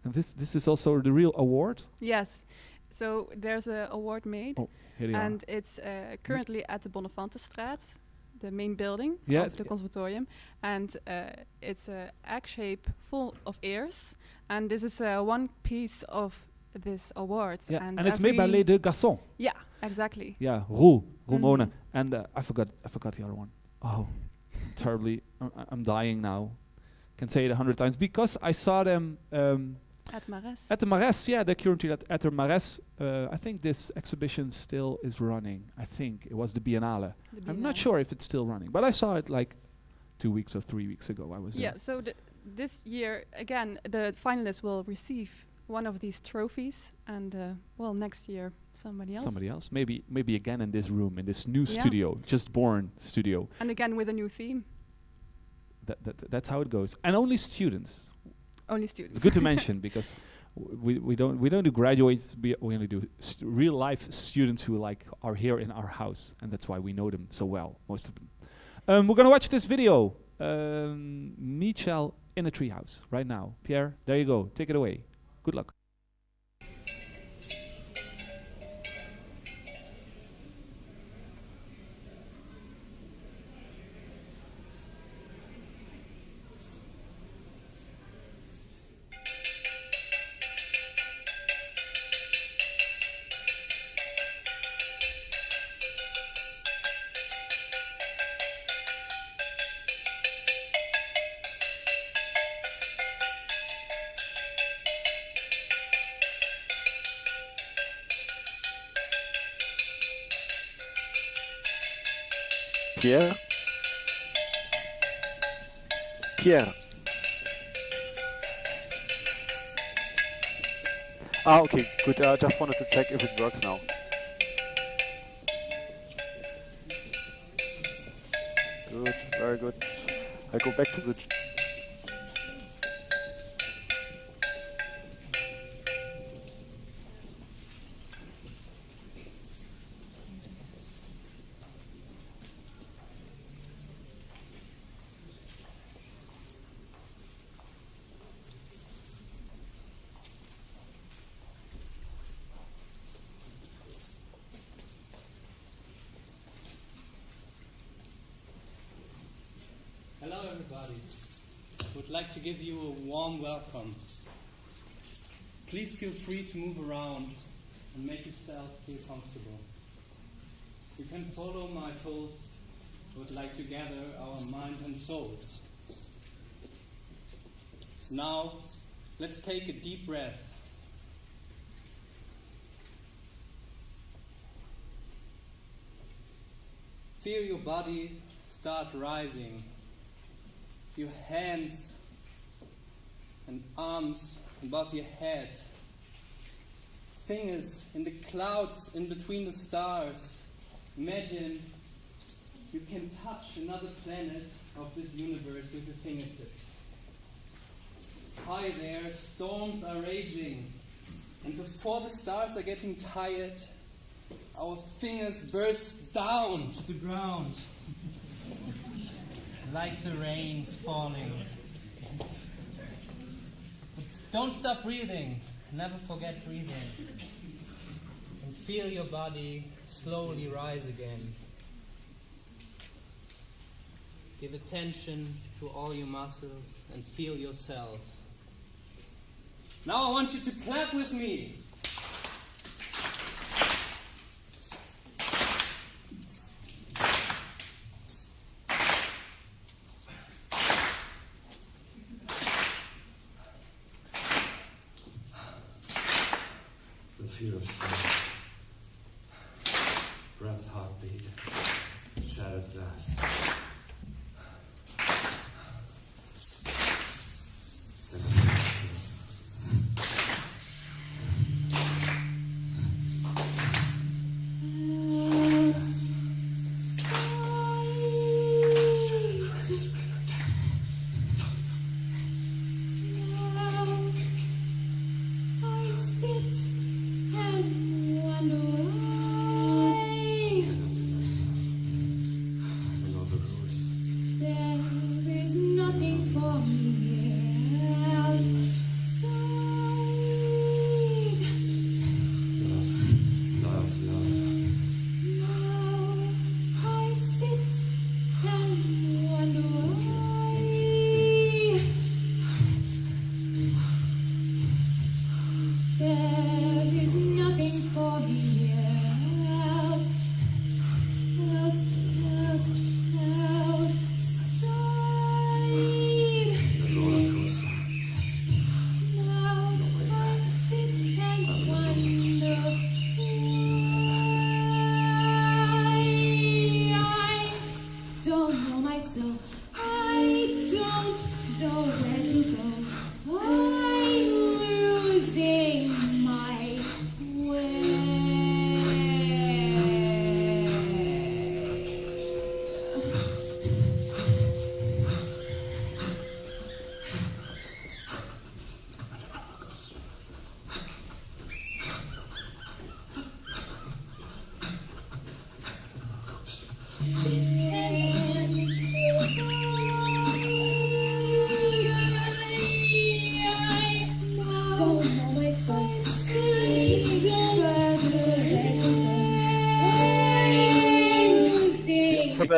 And this is also the real award. Yes. So there's an award made. Oh, here they are. And it's currently at the Bonnefantenstraat, the main building of the Conservatorium. And it's an egg shape full of ears. And this is one piece of this award. Yeah, and it's made by Les Deux Garçons. Yeah, exactly. Yeah, Rumona. And I forgot the other one. Oh, terribly. I'm dying now. Can say it 100 times because I saw them at Mares. At the Mares, yeah, they're currently at the Mares. I think this exhibition still is running. I think it was the Biennale. I'm not sure if it's still running, but I saw it like 2 weeks or 3 weeks ago. I was there. So this year again, the finalists will receive one of these trophies, and next year somebody else. Maybe again in this room, in this new studio, just born studio. And again with a new theme. That's how it goes. And only students. Only students. It's good to mention because we don't do graduates. We only do real life students who are here in our house, and that's why we know them so well, most of them. We're gonna watch this video. Michel in a treehouse right now. Pierre, there you go. Take it away. Good luck. Pierre? Pierre? Ah, okay, good. I just wanted to check if it works now. Good, very good. I go back to the... Hello everybody. Would like to give you a warm welcome. Please feel free to move around and make yourself feel comfortable. You can follow my pulse. Would like to gather our minds and souls. Now, let's take a deep breath. Feel your body start rising. Your hands and arms above your head. Fingers in the clouds in between the stars. Imagine you can touch another planet of this universe with your fingertips. Hi there, storms are raging, and before the stars are getting tired, our fingers burst down to the ground, like the rain's falling. But don't stop breathing, never forget breathing, and feel your body slowly rise again. Give attention to all your muscles and feel yourself. Now I want you to clap with me. The fear of sound. Breath, heartbeat. Shattered glass.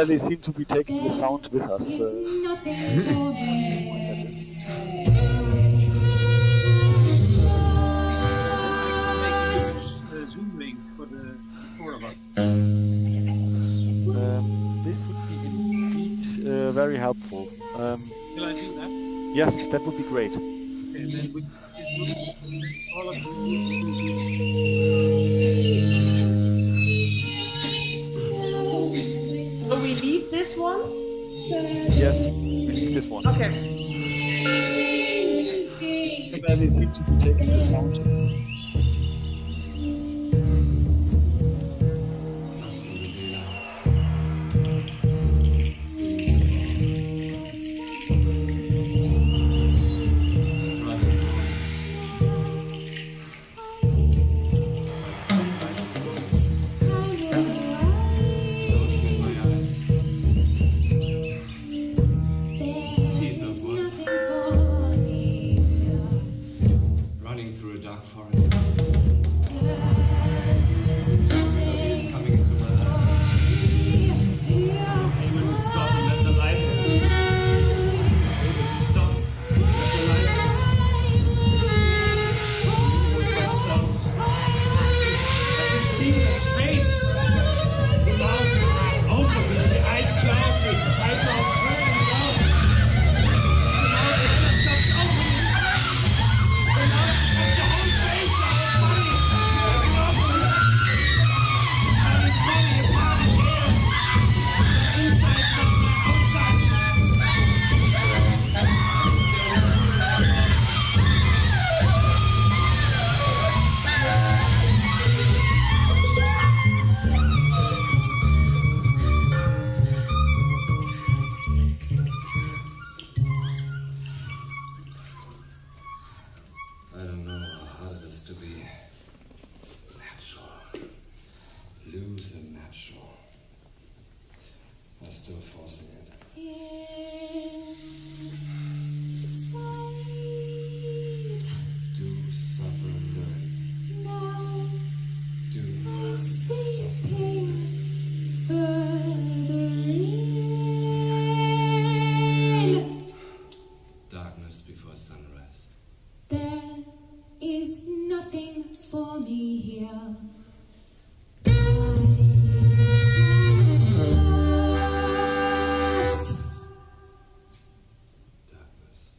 They seem to be taking the sound with us. Zoom link for the four of us. This would be indeed very helpful. Will I do that? Yes, that would be great. Okay, then we all of So we leave this one? Yes, we leave this one. Okay. They seem to be taking the sound. Thank you. still forcing it. Inside. Do suffer and learn. Now Do I'm suffer. seeping further in. Darkness before sunrise. There is nothing for me here. Darkness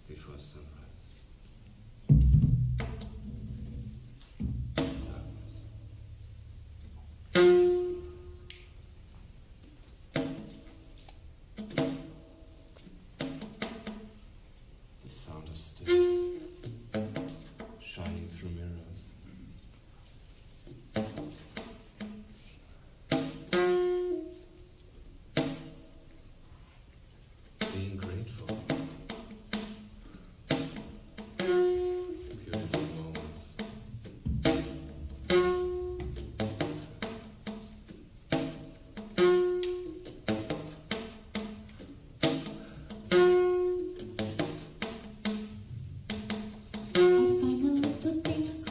before sunrise. Darkness. The sound of stillness shining through mirrors. Being grateful. Beautiful moments. I find the little things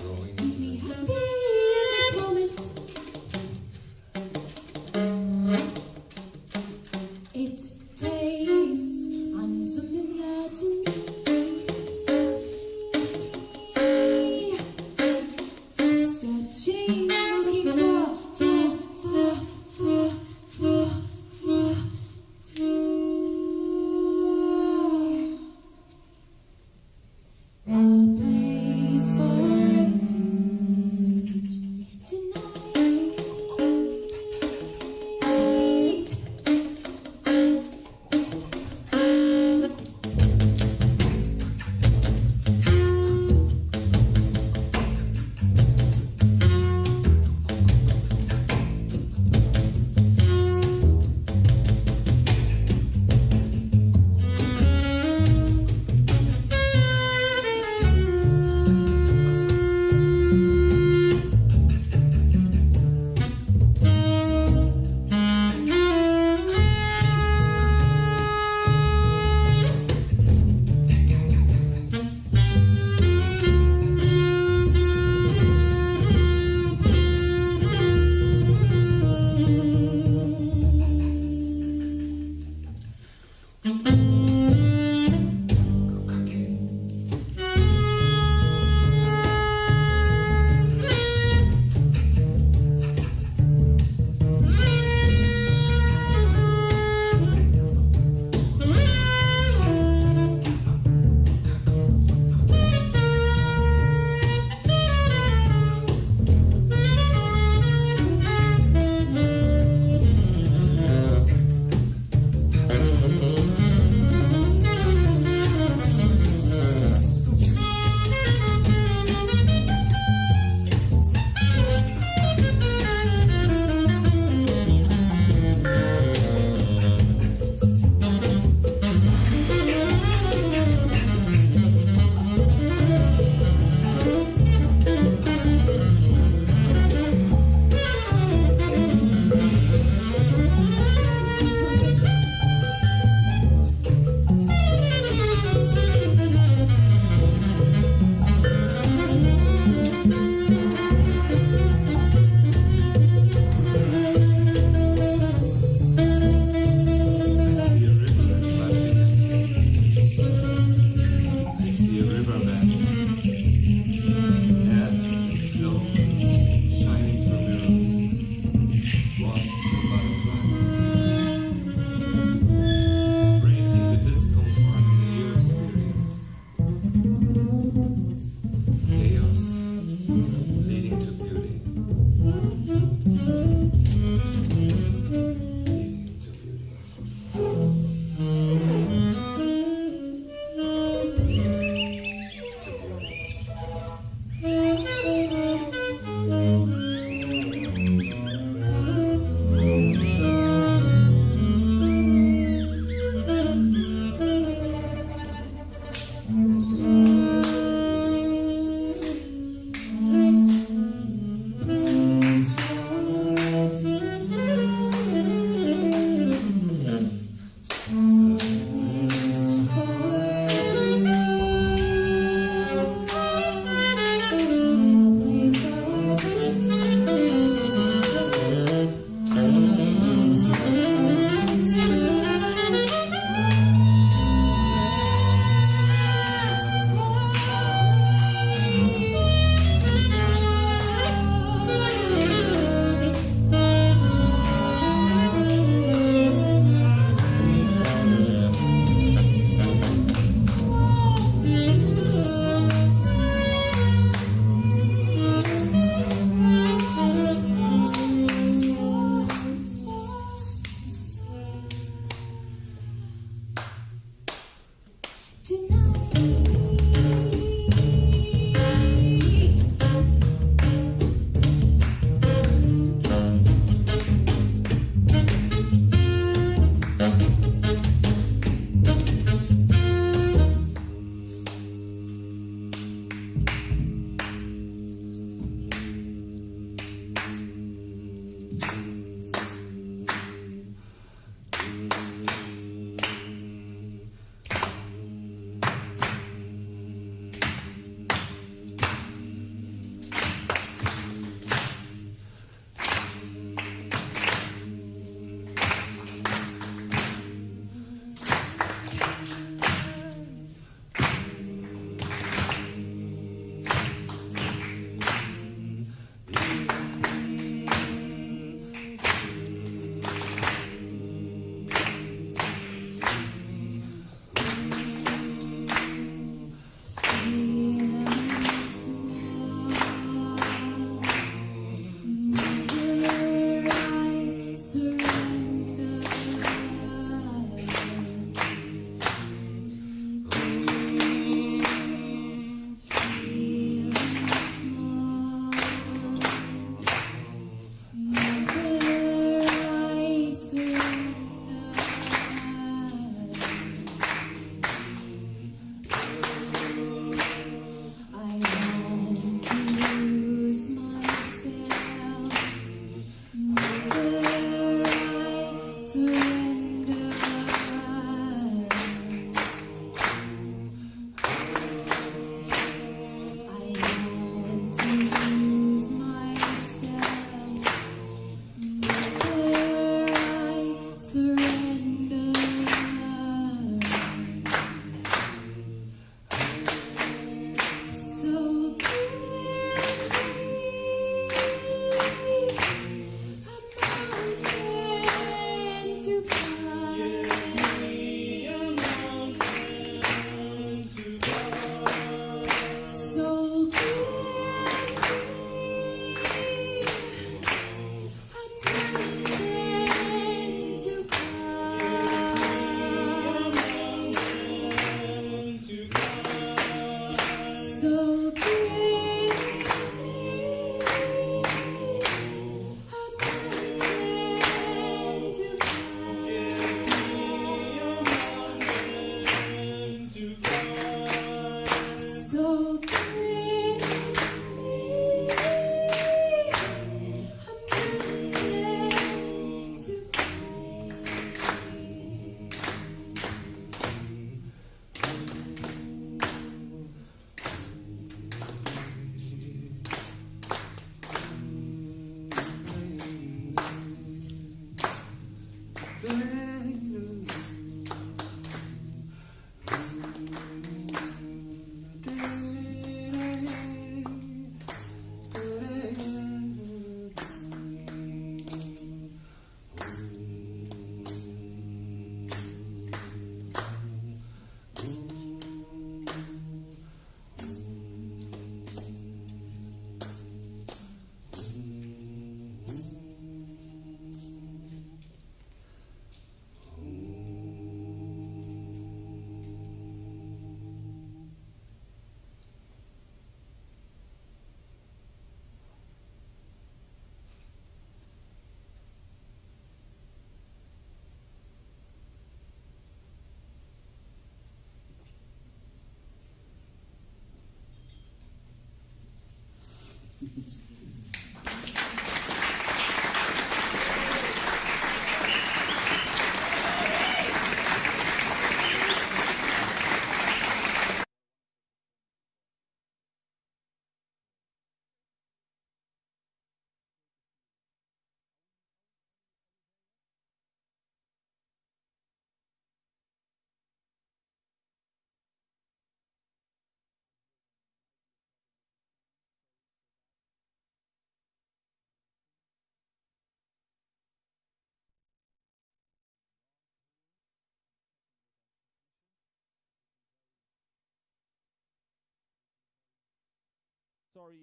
Sorry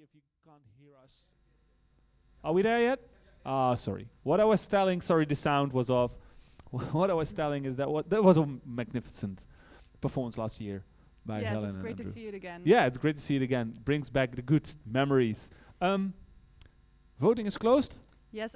if you can't hear us. Are we there yet? Sorry. What I was telling, sorry the sound was off. What I was telling is that that was a magnificent performance last year by yes, Helen it's and great Andrew. to see it again. Yeah, it's great to see it again. Brings back the good memories. Voting is closed? Yes,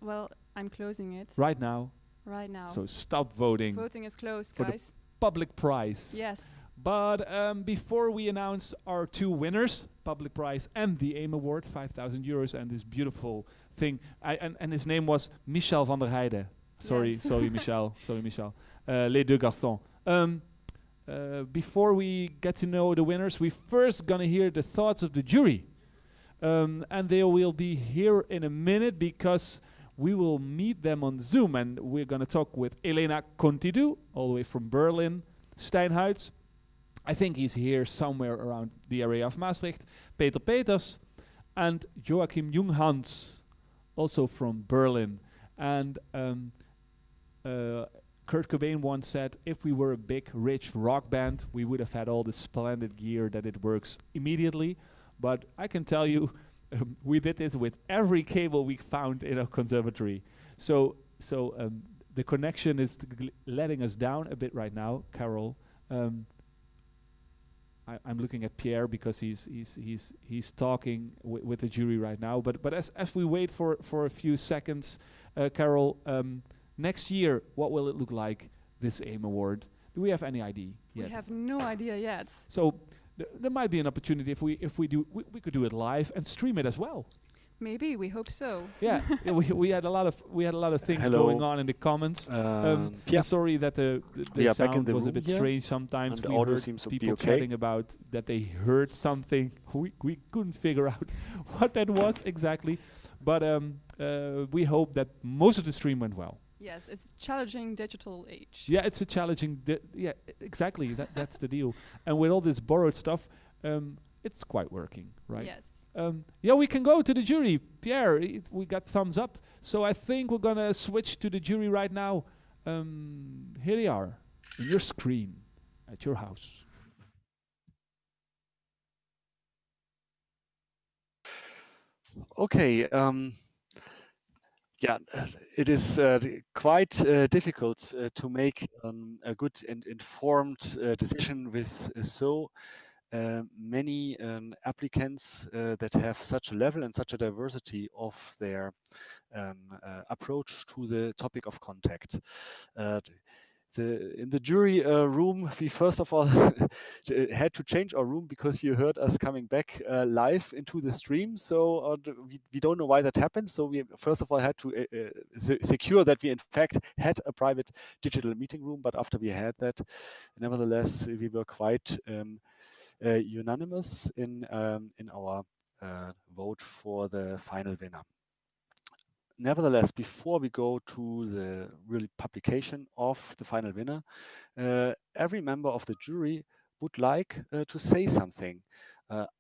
well, I'm closing it. Right now. Right now. So stop voting. Voting is closed, for guys. The public prize. Yes. But before we announce our two winners, public prize and the AIM Award, 5,000 euros, and this beautiful thing, and his name was Michel van der Heijden. Sorry, yes. sorry, Michel. Sorry, Michel. Les deux garçons. Before we get to know the winners, we first gonna hear the thoughts of the jury, and they will be here in a minute because we will meet them on Zoom, and we're gonna talk with Elena Contidu, all the way from Berlin, Steinhuis. I think he's here somewhere around the area of Maastricht. Peter Peters and Joachim Junghans, also from Berlin. And Kurt Cobain once said, if we were a big, rich rock band, we would have had all the splendid gear that it works immediately. But I can tell you, we did this with every cable we found in our conservatory. So the connection is letting us down a bit right now, Carol. I'm looking at Pierre because he's talking with the jury right now. But as we wait for a few seconds, Carol, next year, what will it look like, this AIM Award? Do we have any idea yet? We have no idea yet. So there might be an opportunity if we could do it live and stream it as well. Maybe, we hope so. Yeah, we had a lot of things going on in the comments. Sorry that the sound was a bit strange sometimes. And we the audio heard seems to people be okay. chatting about that they heard something. We couldn't figure out what that was exactly, but we hope that most of the stream went well. Yes, it's a challenging digital age. Yeah, it's a challenging. Yeah, exactly. That's the deal. And with all this borrowed stuff, it's quite working, right? Yes. Yeah, we can go to the jury. Pierre, we got thumbs up. So I think we're gonna switch to the jury right now. Here they are, in your screen, at your house. Okay. Yeah, it is quite difficult to make a good and informed decision with so many applicants that have such a level and such a diversity of their approach to the topic of contact. In the jury room, we first of all had to change our room because you heard us coming back live into the stream. So we don't know why that happened. So we first of all had to secure that we in fact had a private digital meeting room. But after we had that, nevertheless, we were quite unanimous in our vote for the final winner. Nevertheless, before we go to the real publication of the final winner, every member of the jury would like to say something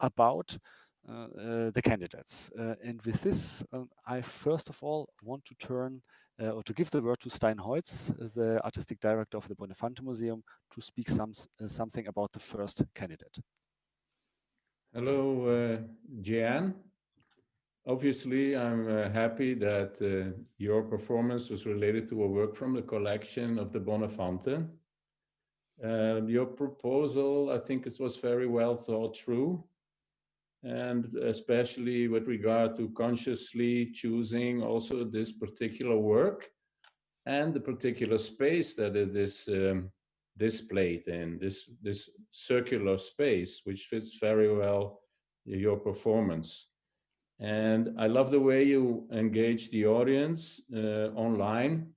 about the candidates. And with this, I first of all want to turn or to give the word to Steinhuis, the artistic director of the Bonifante Museum, to speak something about the first candidate. Hello, Jan. Obviously, I'm happy that your performance was related to a work from the collection of the Bonifante. Your proposal, I think it was very well thought through, and especially with regard to consciously choosing also this particular work and the particular space that it is displayed in, this circular space, which fits very well your performance. And I love the way you engage the audience online.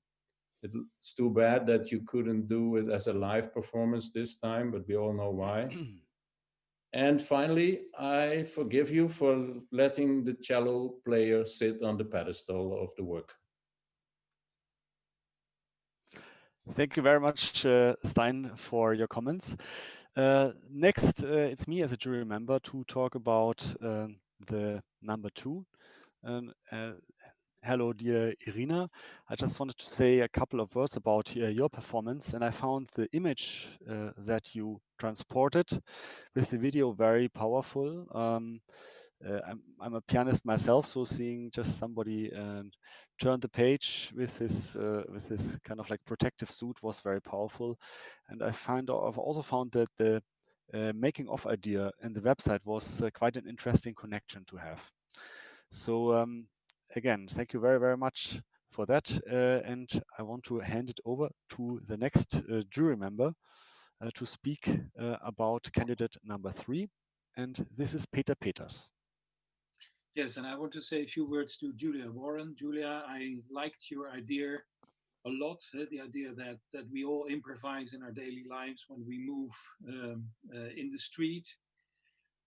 It's too bad that you couldn't do it as a live performance this time, but we all know why. And finally, I forgive you for letting the cello player sit on the pedestal of the work. Thank you very much, Stein, for your comments. Next, it's me as a jury member to talk about the number 2. Hello, dear Irina. I just wanted to say a couple of words about your performance, and I found the image that you transported with the video very powerful. I'm a pianist myself, so seeing just somebody turn the page with this kind of like protective suit was very powerful. And I've also found that the making of idea in the website was quite an interesting connection to have. So again, thank you very, very much for that. And I want to hand it over to the next jury member to speak about candidate number 3. And this is Peter Peters. Yes, and I want to say a few words to Julia Warren. Julia, I liked your idea a lot, the idea that we all improvise in our daily lives when we move in the street.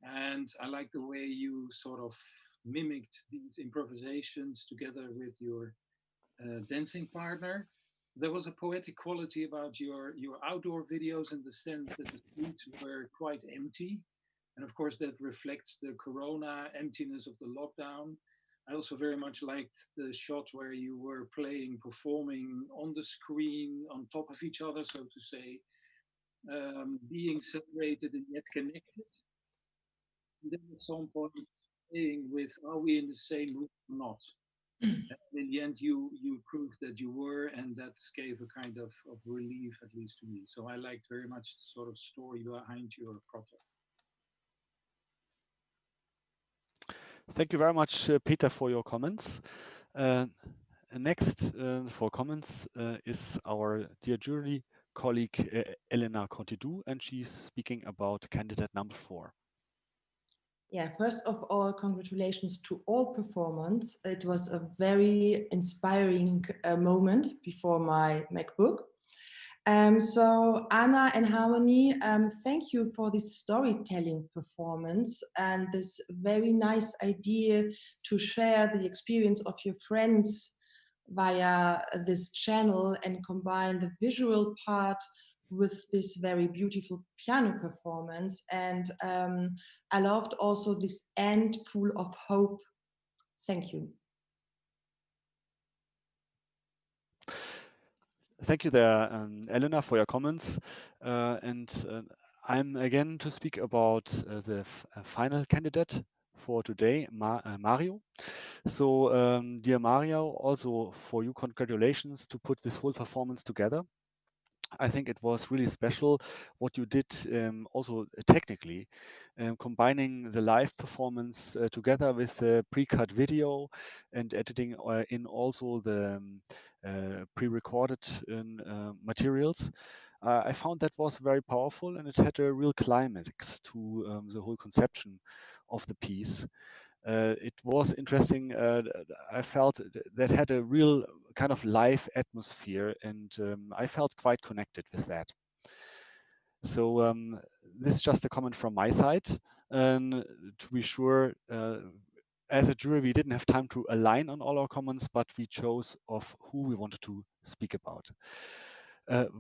And I like the way you sort of mimicked these improvisations together with your dancing partner. There was a poetic quality about your outdoor videos in the sense that the streets were quite empty. And of course, that reflects the corona emptiness of the lockdown. I also very much liked the shot where you were performing on the screen, on top of each other, so to say, being separated and yet connected. And then at some point, playing with, are we in the same room or not? And in the end, you proved that you were, and that gave a kind of relief, at least to me. So I liked very much the sort of story behind your project. Thank you very much, Peter, for your comments. Next for comments is our dear jury colleague Elena Contidou, and she's speaking about candidate number 4. Yeah, first of all, congratulations to all performers. It was a very inspiring moment before my MacBook. So Anna and Harmony, thank you for this storytelling performance and this very nice idea to share the experience of your friends via this channel and combine the visual part with this very beautiful piano performance. And I loved also this end full of hope. Thank you. Thank you there, Elena, for your comments. I'm again to speak about the final candidate for today, Mario. So, dear Mario, also for you, congratulations to put this whole performance together. I think it was really special what you did also technically, combining the live performance together with the pre-cut video and editing in also the pre-recorded materials. I found that was very powerful, and it had a real climax to the whole conception of the piece. It was interesting. I felt that had a real kind of live atmosphere, and I felt quite connected with that. So this is just a comment from my side. To be sure, as a jury, we didn't have time to align on all our comments, but we chose of who we wanted to speak about.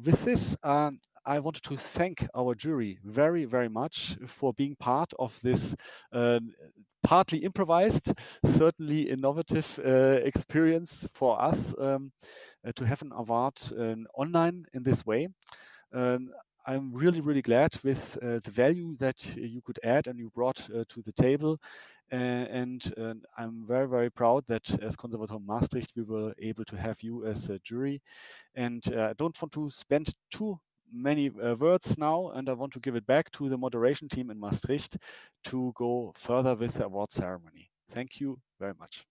With this, I wanted to thank our jury very, very much for being part of this partly improvised, certainly innovative experience for us to have an award online in this way. I'm really, really glad with the value that you could add and you brought to the table. And I'm very, very proud that as Conservatorium Maastricht, we were able to have you as a jury. And I don't want to spend too many words now, and I want to give it back to the moderation team in Maastricht to go further with the award ceremony. Thank you very much.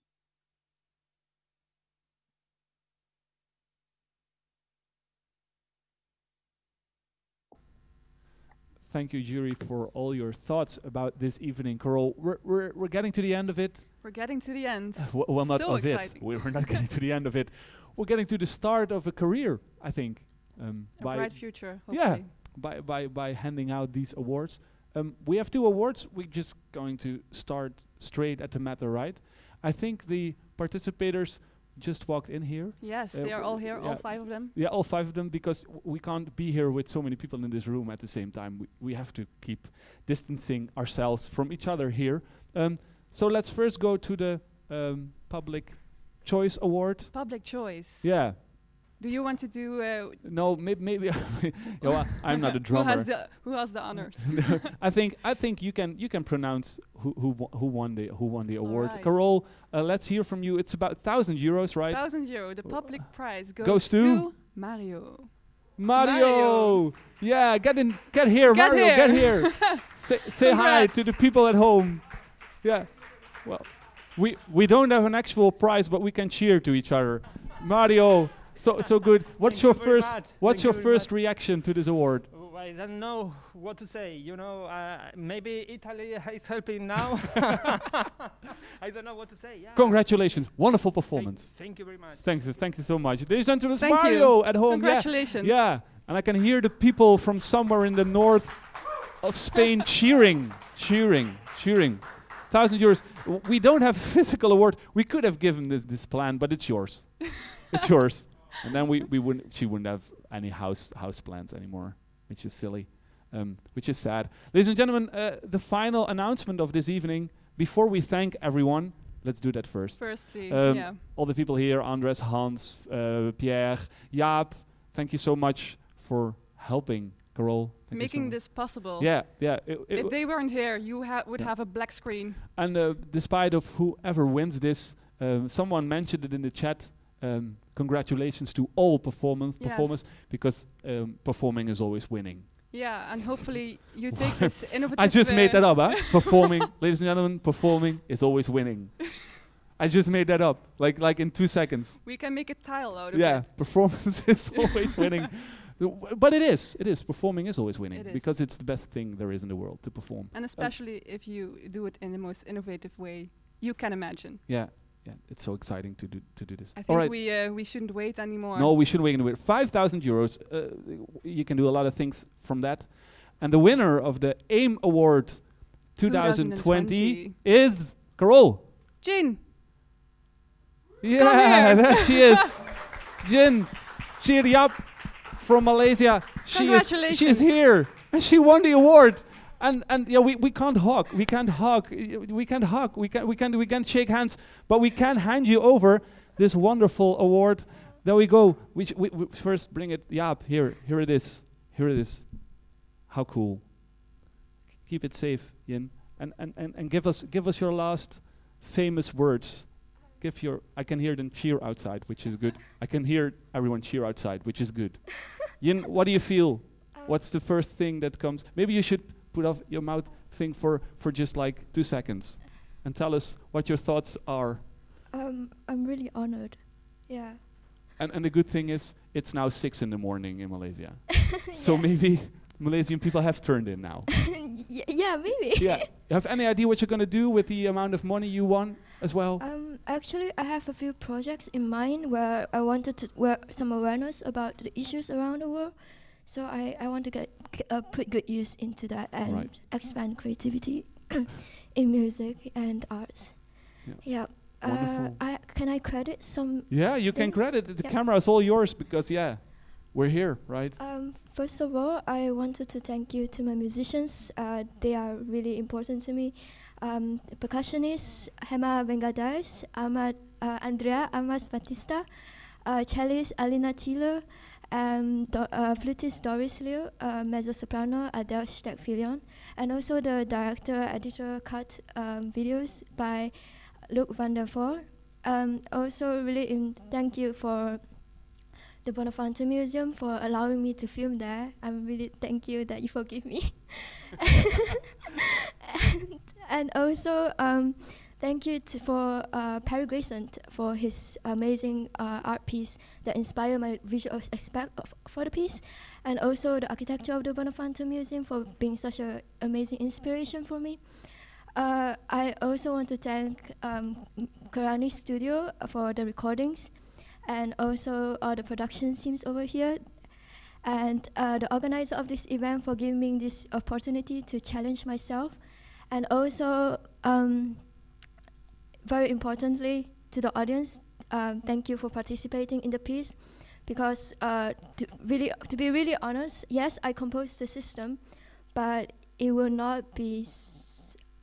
Thank you, jury, for all your thoughts about this evening. Carol, we're getting to the end of it. We're getting to the end. Well, not so of exciting. it. We're not getting to the end of it. We're getting to the start of a career, I think. A bright future, yeah, hopefully. by handing out these awards. We have 2 awards. We're just going to start straight at the matter, right? I think the participators just walked in here. Yes, they are all here, all 5 of them. Yeah, all 5 of them, because we can't be here with so many people in this room at the same time. We have to keep distancing ourselves from each other here. So let's first go to the Public Choice Award. Public Choice. Yeah. Do you want to do? No, maybe. I'm not a drummer. Who has the honors? I think you can pronounce who won the award. Right. Carol, let's hear from you. It's about €1,000, right? €1,000. The public prize goes to Mario. Mario. Yeah, get here, Mario. Get here. Say hi to the people at home. Yeah. Well, we don't have an actual prize, but we can cheer to each other. Mario. So good. What's your first reaction to this award? Oh, I don't know what to say. You know, maybe Italy is helping now. I don't know what to say. Yeah. Congratulations! Wonderful performance. Thank you very much. Thank you so much. Ladies and gentlemen, Thank Mario you. at home. Congratulations. Yeah, and I can hear the people from somewhere in the north of Spain cheering. €1,000. We don't have a physical award. We could have given this plan, but it's yours. It's yours. And then she wouldn't have any house plans anymore, which is silly, which is sad. Ladies and gentlemen, the final announcement of this evening. Before we thank everyone, let's do that first. Firstly, yeah. All the people here, Andres, Hans, Pierre, Jaap, thank you so much for helping, Carol. Making this possible. Yeah. If they weren't here, you would have a black screen. And despite of whoever wins this, someone mentioned it in the chat. Congratulations to all performers, because performing is always winning. Yeah, and hopefully you take this innovative... I just made that up, huh? Performing, ladies and gentlemen, performing is always winning. I just made that up, like in 2 seconds. We can make a tile out of it. Yeah, performance is always winning. But it is. Performing is always winning, because it's the best thing there is in the world, to perform. And especially if you do it in the most innovative way you can imagine. Yeah, it's so exciting to do this. I think we shouldn't wait anymore. No, we shouldn't wait anymore. €5,000. You can do a lot of things from that. And the winner of the AIM Award 2020 is Carol. Jin. Yeah, there she is. Jin, cheer up from Malaysia. She is here, and she won the award. And yeah, we can't hug. We can't shake hands, but we can hand you over this wonderful award. There we go. We first bring it. Yeah, here it is. How cool. Keep it safe, Yin, and give us your last famous words. I can hear them cheer outside, which is good. I can hear everyone cheer outside, which is good. Yin, what do you feel? What's the first thing that comes? Maybe you should put off your mouth thing for just like 2 seconds and tell us what your thoughts are. I'm really honored. Yeah. And the good thing is it's now 6 in the morning in Malaysia. So maybe Malaysian people have turned in now. Yeah, maybe. Yeah. You have any idea what you're going to do with the amount of money you won as well? Actually, I have a few projects in mind where I wanted to some awareness about the issues around the world. So I want to put good use into that and expand creativity in music and arts. Yeah. Can I credit some? Yeah, you can credit. The camera is all yours because we're here, right? First of all, I wanted to thank you to my musicians. They are really important to me. Percussionists Hema Vengadais, Andrea Amas Batista, cellist Alina Thiele, flutist Doris Liu, mezzo-soprano Adele Steck-Filion, and also the director, editor, cut videos by Luc van der Voort. Also, really thank you for the Bonafante Museum for allowing me to film there. I'm really thank you that you forgive me. and also Thank you for Perry Grayson for his amazing art piece that inspired my visual aspect for the piece, and also the architecture of the Bonafante Museum for being such an amazing inspiration for me. I also want to thank Karani Studio for the recordings, and also all the production teams over here, and the organizer of this event for giving me this opportunity to challenge myself, and also very importantly to the audience, thank you for participating in the piece, because to be really honest, yes, I composed the system, but it will not be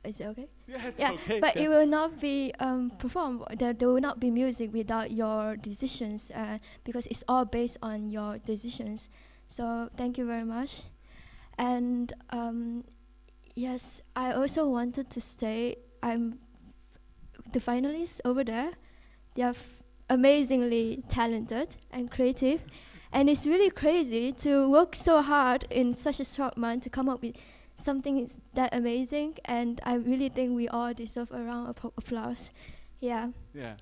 is it okay? Yeah, it's okay. But it will not be performed. There will not be music without your decisions, because it's all based on your decisions. So thank you very much. And yes, I also wanted to say the finalists over there, they are amazingly talented and creative, and it's really crazy to work so hard in such a short month to come up with something that amazing, and I really think we all deserve a round of applause. Yeah. Yeah.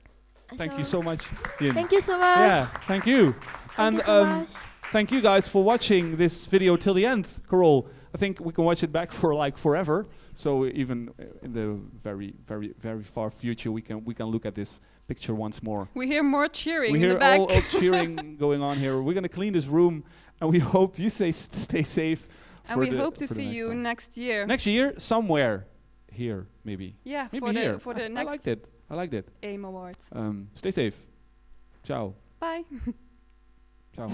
Thank you so much, Yin. Thank you so much. Yeah, thank you. Thank you so much. Thank you guys for watching this video till the end, Carol. I think we can watch it back for like forever. So even in the very, very, very far future, we can look at this picture once more. We hear more cheering we in the back. We hear all cheering going on here. We're gonna clean this room, and we hope you stay safe. And we hope to see you next year. Next year, somewhere here, maybe. Yeah, maybe here. For the next. I liked it. AIM Awards. Stay safe. Ciao. Bye. Ciao.